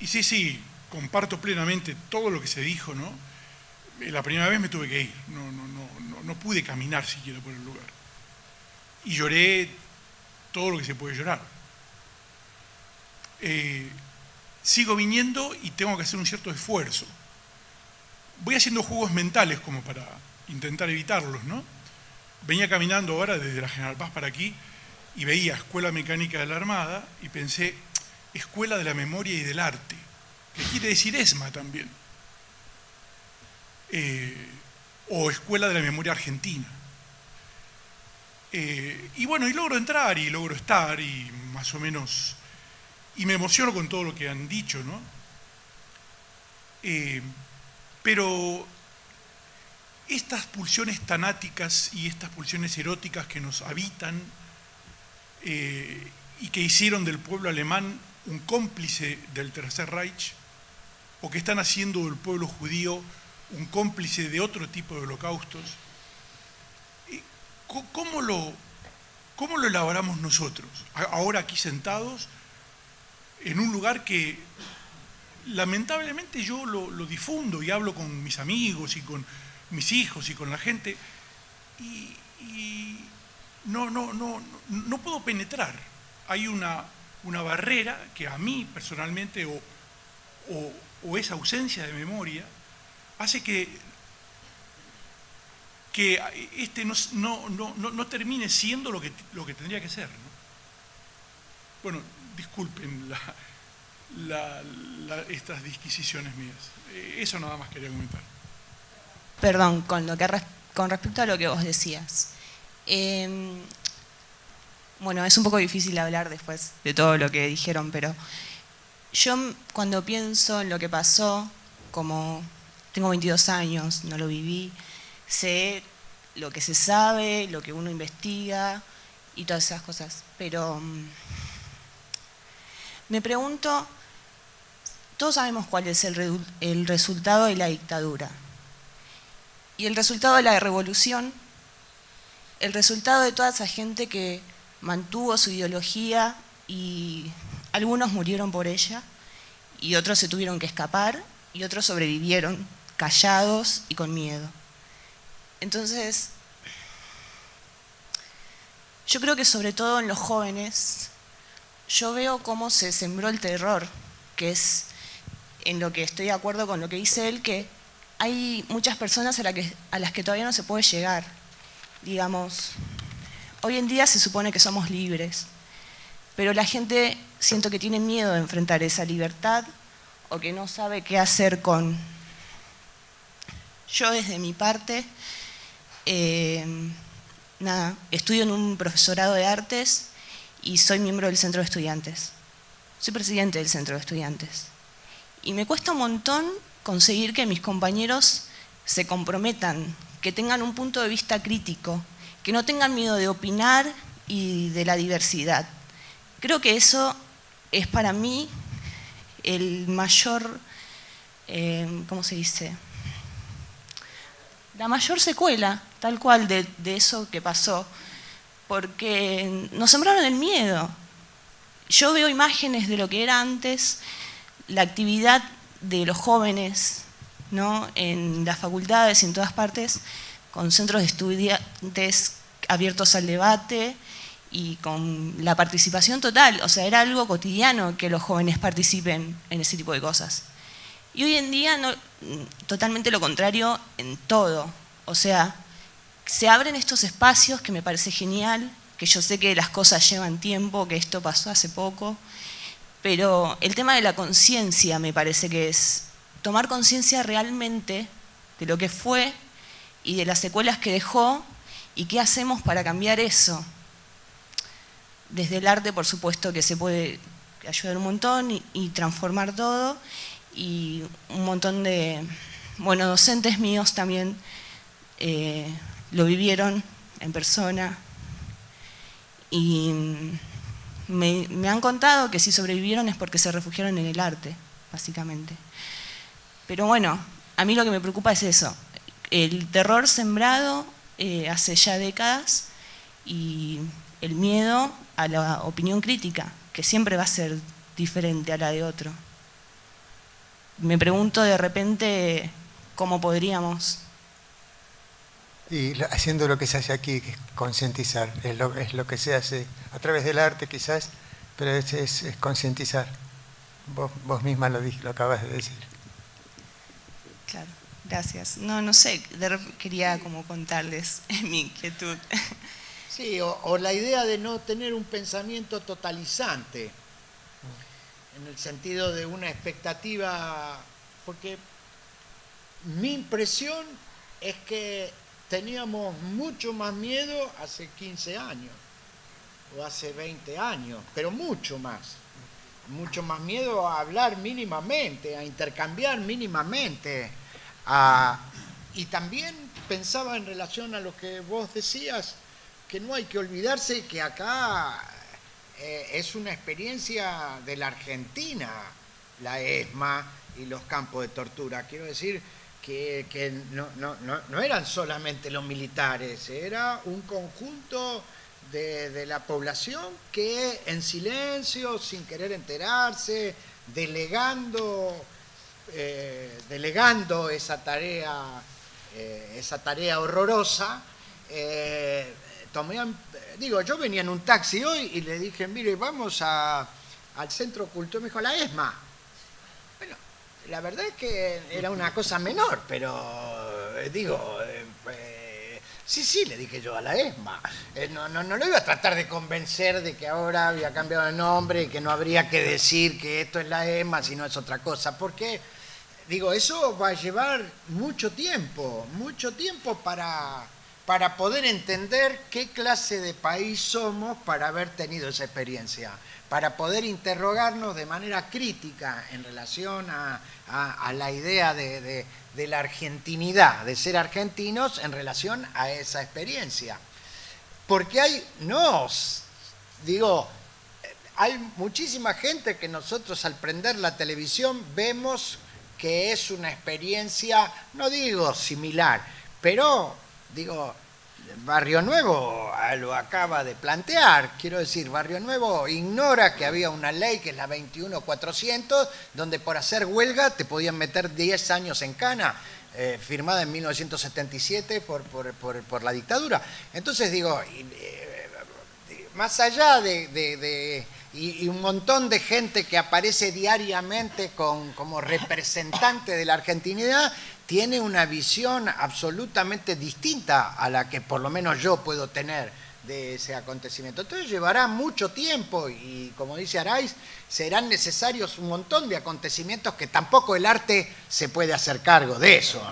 sí, comparto plenamente todo lo que se dijo, ¿no? La primera vez me tuve que ir, no pude caminar siquiera por el lugar. Y lloré todo lo que se puede llorar. Sigo viniendo y tengo que hacer un cierto esfuerzo. Voy haciendo juegos mentales como para intentar evitarlos, ¿no? Venía caminando ahora desde la General Paz para aquí y veía Escuela Mecánica de la Armada y pensé, Escuela de la Memoria y del Arte, que quiere decir ESMA también. O Escuela de la Memoria Argentina. Y bueno, y logro entrar y logro estar y más o menos, y me emociono con todo lo que han dicho, ¿no? Pero estas pulsiones tanáticas y estas pulsiones eróticas que nos habitan y que hicieron del pueblo alemán un cómplice del Tercer Reich, o que están haciendo del pueblo judío un cómplice de otro tipo de holocaustos, ¿cómo lo elaboramos nosotros? Ahora aquí sentados, en un lugar que lamentablemente yo lo difundo y hablo con mis amigos y con mis hijos y con la gente, y no puedo penetrar. Hay una barrera que a mí personalmente, o esa ausencia de memoria, hace que no termine siendo lo que tendría que ser, ¿no? Bueno, disculpen estas disquisiciones mías. Eso nada más quería comentar. Perdón, con respecto a lo que vos decías. Bueno, es un poco difícil hablar después de todo lo que dijeron, pero yo cuando pienso en lo que pasó, como tengo 22 años, no lo viví, sé lo que se sabe, lo que uno investiga y todas esas cosas, pero me pregunto, todos sabemos cuál es el resultado de la dictadura. Y el resultado de la revolución, el resultado de toda esa gente que mantuvo su ideología y algunos murieron por ella y otros se tuvieron que escapar y otros sobrevivieron callados y con miedo. Entonces, yo creo que sobre todo en los jóvenes, yo veo cómo se sembró el terror, que es en lo que estoy de acuerdo con lo que dice él, que hay muchas personas a las que todavía no se puede llegar. Digamos, hoy en día se supone que somos libres, pero la gente siento que tiene miedo de enfrentar esa libertad o que no sabe qué hacer con. Yo desde mi parte, estudio en un profesorado de artes y soy miembro del centro de estudiantes. Soy presidente del centro de estudiantes. Y me cuesta un montón conseguir que mis compañeros se comprometan, que tengan un punto de vista crítico, que no tengan miedo de opinar y de la diversidad. Creo que eso es para mí el mayor, ¿cómo se dice? la mayor secuela, tal cual, de eso que pasó, porque nos sembraron el miedo. Yo veo imágenes de lo que era antes, la actividad de los jóvenes, ¿no?, en las facultades y en todas partes, con centros de estudiantes abiertos al debate y con la participación total. O sea, era algo cotidiano que los jóvenes participen en ese tipo de cosas. Y hoy en día, no, totalmente lo contrario en todo. O sea, se abren estos espacios que me parece genial, que yo sé que las cosas llevan tiempo, que esto pasó hace poco, pero el tema de la conciencia me parece que es tomar conciencia realmente de lo que fue y de las secuelas que dejó y qué hacemos para cambiar eso. Desde el arte, por supuesto, que se puede ayudar un montón y transformar todo, y un montón de, bueno, docentes míos también lo vivieron en persona y me han contado que si sobrevivieron es porque se refugiaron en el arte, básicamente. Pero bueno, a mí lo que me preocupa es eso, el terror sembrado hace ya décadas y el miedo a la opinión crítica, que siempre va a ser diferente a la de otro. Me pregunto de repente cómo podríamos... Y haciendo lo que se hace aquí, que es concientizar, es lo que se hace a través del arte quizás, pero es concientizar. Vos misma lo acabas de decir. Claro, gracias. No sé, quería como contarles mi inquietud. Sí, o la idea de no tener un pensamiento totalizante, en el sentido de una expectativa, porque mi impresión es que teníamos mucho más miedo hace 15 años, o hace 20 años, pero mucho más miedo a hablar mínimamente, a intercambiar mínimamente, y también pensaba en relación a lo que vos decías, que no hay que olvidarse que acá es una experiencia de la Argentina, la ESMA y los campos de tortura. Quiero decir que no eran solamente los militares, era un conjunto de la población que en silencio, sin querer enterarse, delegando esa tarea horrorosa, yo venía en un taxi hoy y le dije, mire, vamos al Centro Cultural, me dijo, la ESMA. Bueno, la verdad es que era una cosa menor, pero sí, le dije yo, a la ESMA. No lo iba a tratar de convencer de que ahora había cambiado de nombre y que no habría que decir que esto es la ESMA, sino es otra cosa, porque, eso va a llevar mucho tiempo para poder entender qué clase de país somos, para haber tenido esa experiencia, para poder interrogarnos de manera crítica en relación a la idea de la argentinidad, de ser argentinos en relación a esa experiencia. Porque hay muchísima gente que nosotros al prender la televisión vemos que es una experiencia, no digo similar, pero Barrio Nuevo lo acaba de plantear. Quiero decir, Barrio Nuevo ignora que había una ley que es la 21.400, donde por hacer huelga te podían meter 10 años en cana, firmada en 1977 por la dictadura. Entonces más allá y un montón de gente que aparece diariamente como representante de la argentinidad, tiene una visión absolutamente distinta a la que por lo menos yo puedo tener de ese acontecimiento. Entonces llevará mucho tiempo y, como dice Araiz, serán necesarios un montón de acontecimientos que tampoco el arte se puede hacer cargo de eso,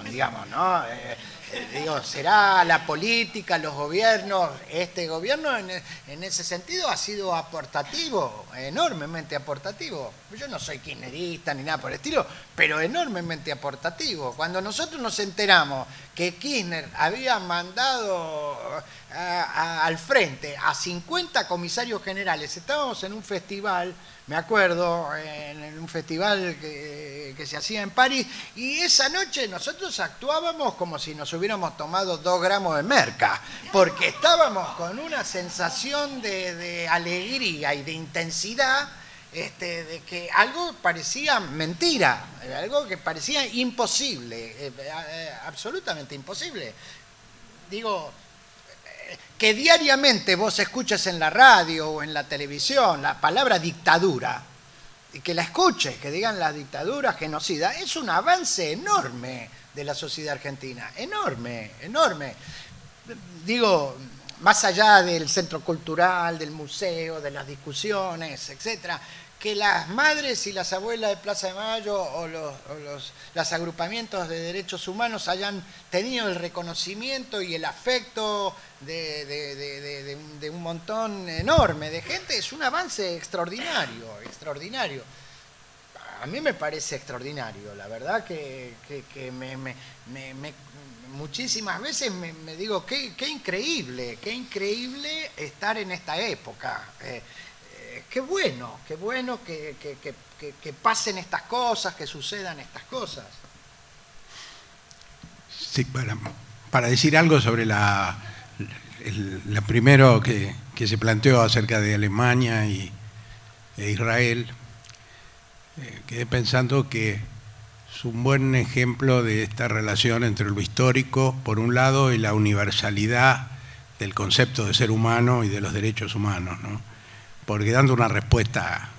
¿no? Será la política, los gobiernos. Este gobierno en ese sentido ha sido aportativo, enormemente aportativo. Yo no soy kirchnerista ni nada por el estilo, pero enormemente aportativo. Cuando nosotros nos enteramos que Kirchner había mandado al frente a 50 comisarios generales. Estábamos en un festival, me acuerdo, en un festival que se hacía en París, y esa noche nosotros actuábamos como si nos hubiéramos tomado 2 gramos de merca, porque estábamos con una sensación de alegría y de intensidad, de que algo parecía mentira, algo que parecía imposible, absolutamente imposible. Digo, que diariamente vos escuches en la radio o en la televisión la palabra dictadura, y que la escuches, que digan la dictadura genocida, es un avance enorme de la sociedad argentina, enorme, enorme. Digo, más allá del centro cultural, del museo, de las discusiones, etcétera, que las madres y las abuelas de Plaza de Mayo o los agrupamientos de derechos humanos hayan tenido el reconocimiento y el afecto de un montón enorme de gente, es un avance extraordinario, extraordinario. A mí me parece extraordinario, la verdad que muchísimas veces me digo, qué increíble estar en esta época. Qué bueno que pasen estas cosas, que sucedan estas cosas. Sí, para decir algo sobre la primero que se planteó acerca de Alemania e Israel, quedé pensando que es un buen ejemplo de esta relación entre lo histórico, por un lado, y la universalidad del concepto de ser humano y de los derechos humanos, ¿no? Porque dando una respuesta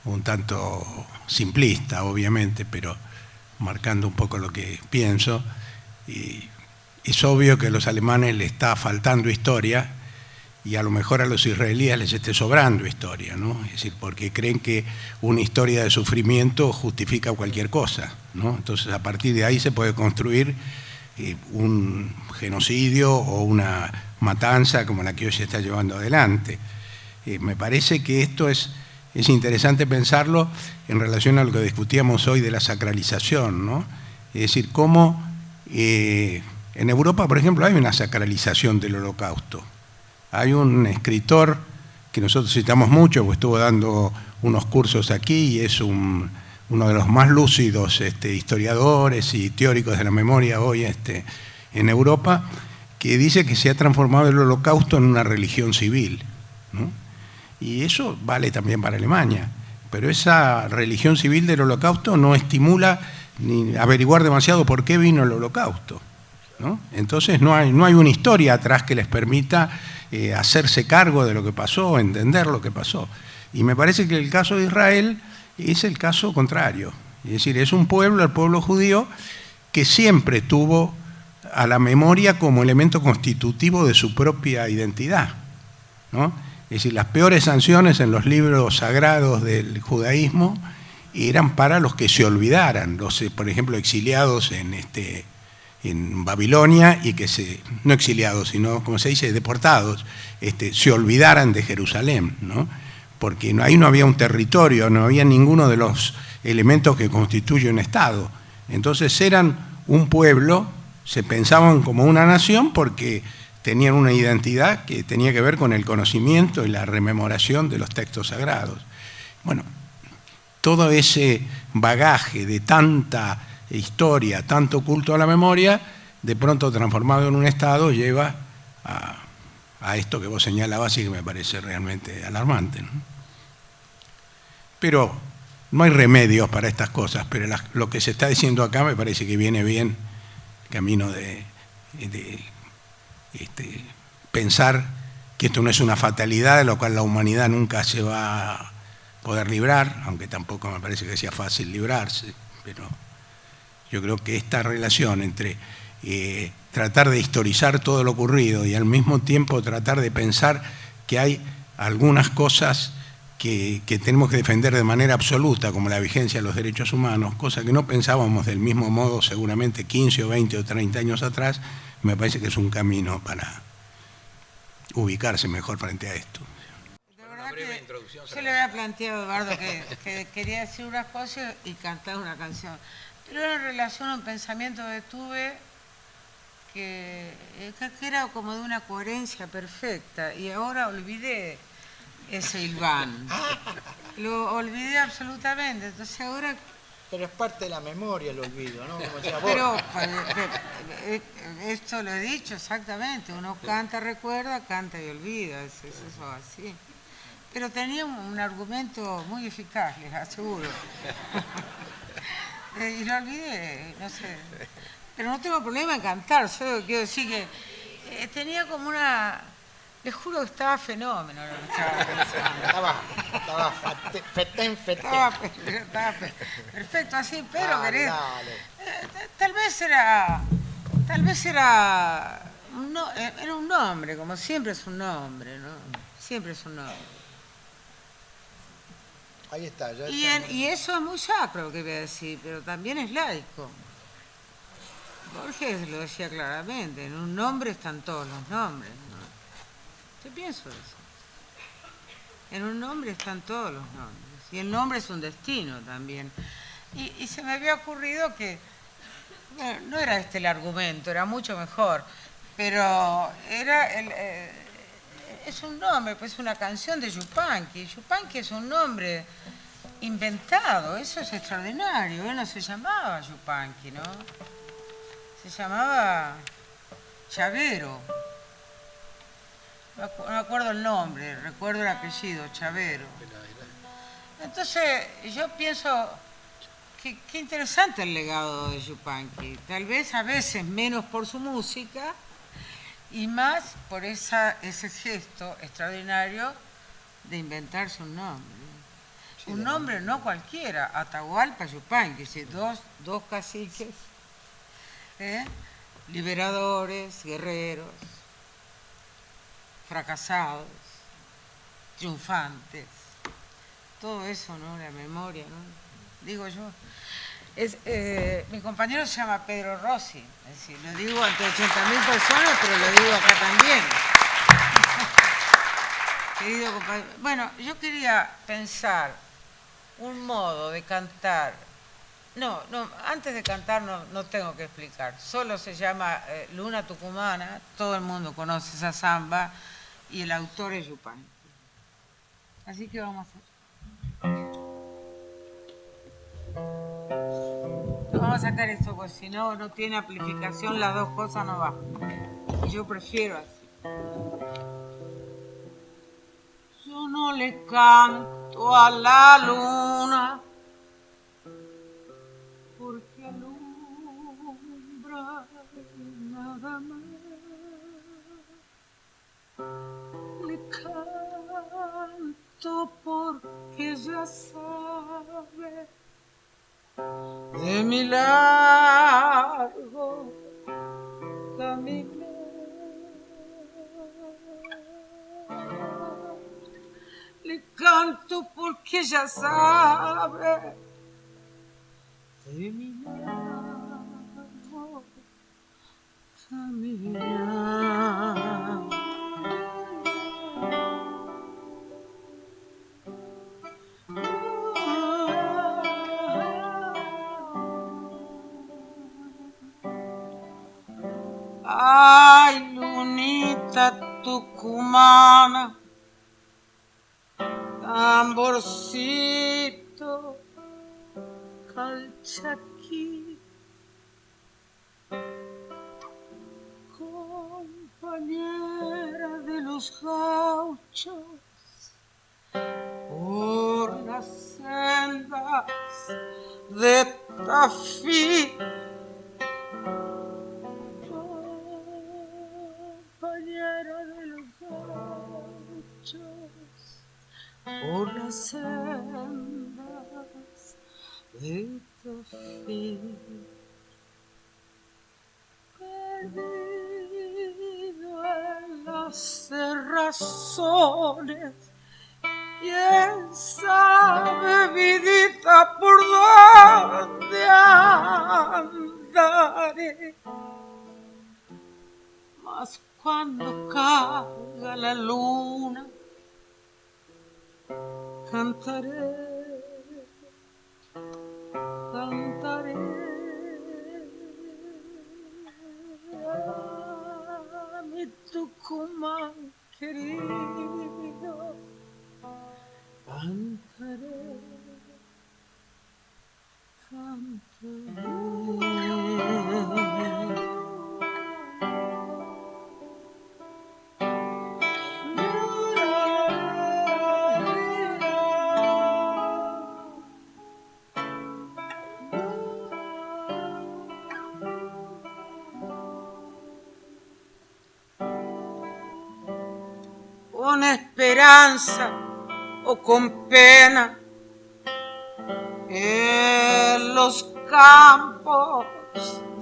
un tanto simplista, obviamente, pero marcando un poco lo que pienso, y es obvio que a los alemanes les está faltando historia y a lo mejor a los israelíes les esté sobrando historia, ¿no? Es decir, porque creen que una historia de sufrimiento justifica cualquier cosa, ¿no? Entonces, a partir de ahí se puede construir un genocidio o una matanza como la que hoy se está llevando adelante. Me parece que esto es interesante pensarlo en relación a lo que discutíamos hoy de la sacralización, ¿no? Es decir, cómo en Europa, por ejemplo, hay una sacralización del Holocausto. Hay un escritor que nosotros citamos mucho, porque estuvo dando unos cursos aquí y es uno de los más lúcidos historiadores y teóricos de la memoria hoy en Europa, que dice que se ha transformado el Holocausto en una religión civil, ¿no? Y eso vale también para Alemania, pero esa religión civil del Holocausto no estimula ni averiguar demasiado por qué vino el Holocausto, ¿no? Entonces no hay una historia atrás que les permita hacerse cargo de lo que pasó, entender lo que pasó. Y me parece que el caso de Israel es el caso contrario. Es decir, es un pueblo, el pueblo judío, que siempre tuvo a la memoria como elemento constitutivo de su propia identidad, ¿no? Es decir, las peores sanciones en los libros sagrados del judaísmo eran para los que se olvidaran, los, por ejemplo, exiliados en Babilonia y que no exiliados, sino, como se dice, deportados, se olvidaran de Jerusalén, ¿no? Porque ahí no había un territorio, no había ninguno de los elementos que constituye un Estado. Entonces eran un pueblo, se pensaban como una nación porque tenían una identidad que tenía que ver con el conocimiento y la rememoración de los textos sagrados. Bueno, todo ese bagaje de tanta historia, tanto culto a la memoria, de pronto transformado en un Estado, lleva a esto que vos señalabas y que me parece realmente alarmante, ¿no? Pero no hay remedios para estas cosas, pero lo que se está diciendo acá me parece que viene bien, camino de pensar que esto no es una fatalidad de lo cual la humanidad nunca se va a poder librar, aunque tampoco me parece que sea fácil librarse, pero yo creo que esta relación entre tratar de historizar todo lo ocurrido y al mismo tiempo tratar de pensar que hay algunas cosas que tenemos que defender de manera absoluta, como la vigencia de los derechos humanos, cosa que no pensábamos del mismo modo seguramente 15 o 20 o 30 años atrás, me parece que es un camino para ubicarse mejor frente a esto. De verdad que yo le había planteado a Eduardo que quería decir unas cosas y cantar una canción, pero en relación a un pensamiento que tuve que era como de una coherencia perfecta y ahora olvidé ese hilván. Lo olvidé absolutamente, entonces ahora... Pero es parte de la memoria el olvido, ¿no? Como decía Pero Borges. esto lo he dicho exactamente, uno canta, recuerda, canta y olvida, es eso así. Pero tenía un argumento muy eficaz, les aseguro. Y lo olvidé, no sé. Pero no tengo problema en cantar, solo quiero decir que tenía como una... Les juro que estaba fenómeno lo que estaba pensando. Estaba fetén. Estaba perfecto así, pero Dale, querés... dale. Tal vez era un nombre, como siempre es un nombre, ¿no? Siempre es un nombre. Ahí está. Ya Y eso es muy sacro lo que voy a decir, pero también es laico. Borges lo decía claramente, en un nombre están todos los nombres, ¿no? Yo pienso eso. En un nombre están todos los nombres. Y el nombre es un destino también. Y se me había ocurrido que, bueno, no era este el argumento, era mucho mejor, pero es un nombre, pues una canción de Yupanqui. Yupanqui es un nombre inventado, eso es extraordinario. Él no se llamaba Yupanqui, ¿no? Se llamaba Chavero. No me acuerdo el nombre, recuerdo el apellido, Chavero. Entonces, yo pienso que qué interesante el legado de Yupanqui. Tal vez a veces menos por su música y más por ese gesto extraordinario de inventarse un nombre. Sí, un nombre no cualquiera, Atahualpa Yupanqui, ¿sí? dos caciques, liberadores, guerreros, fracasados, triunfantes, todo eso, ¿no? La memoria, ¿no? Digo yo. Mi compañero se llama Pedro Rossi, es decir, lo digo ante 80.000 personas, pero lo digo acá también. Querido compañero, bueno, yo quería pensar un modo de cantar. No, antes de cantar no tengo que explicar, solo se llama Luna Tucumana, todo el mundo conoce esa samba, y el autor es Yupanqui. Así que vamos a hacer. Vamos a sacar esto, porque si no tiene amplificación, las dos cosas no van. Y yo prefiero así. Yo no le canto a la luna, porque alumbra nada más. Le canto porque ya sabe de mi largo camino. Le canto porque ya sabe de mi largo caminar. Ay, lunita tucumana, tamborcito, calchaquí, compañera de los gauchos, por las sendas de Tafí. Compañera de los gauchos, por las sendas de Tafí. Perdido en las cerrazones, ¿quién sabe, vidita, por dónde andaré? Mas cuando caiga la luna, cantaré, cantaré. querido, cantaré, cantaré. Con esperanza o con pena, en los campos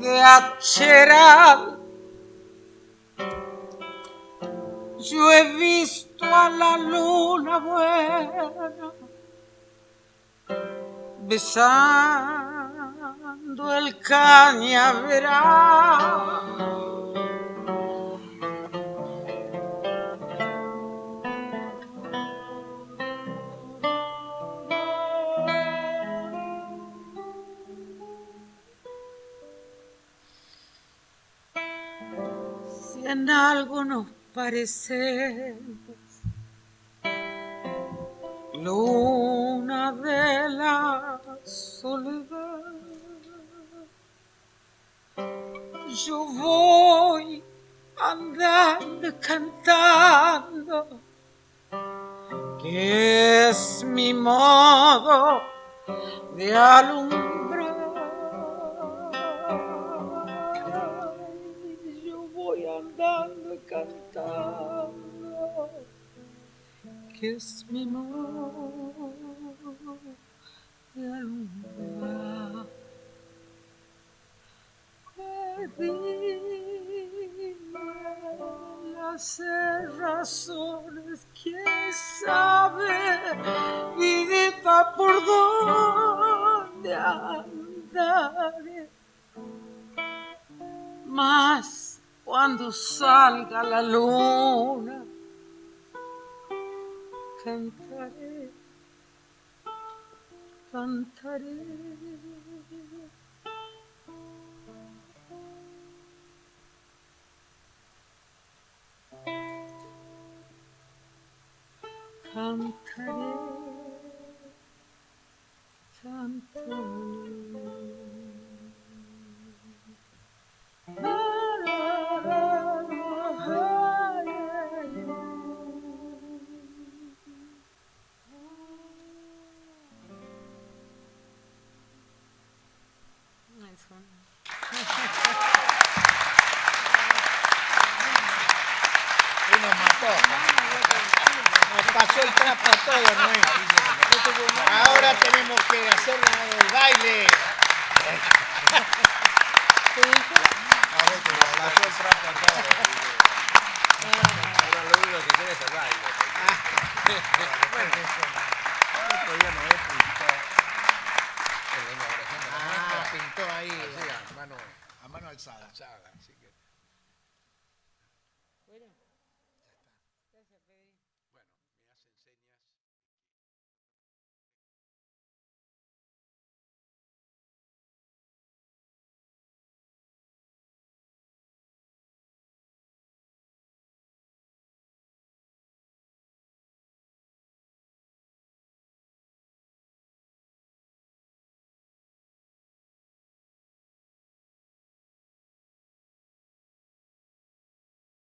de Acheral, yo he visto a la luna buena besando el cañaveral. Si en algo nos parecemos, luna de la soledad, yo voy andando cantando, que es mi modo de alumbrar. Yo voy andando cantando, que es mi modo de alumbrar. Dime las razones, quién sabe, vidita, por dónde andaré. Mas cuando salga la luna, cantaré, cantaré. Cantaré, cantaré. Nos mató. Nos pasó el trapo a todos, ¿no? Ahora tenemos que hacer el baile. Nos pasó el trapo a todos. Ahora lo único que quiere es el baile. Bueno, el otro día Noé pintó en la inauguración de la muestra. Pintó ahí Así, a mano a mano alzada. así que... Bueno.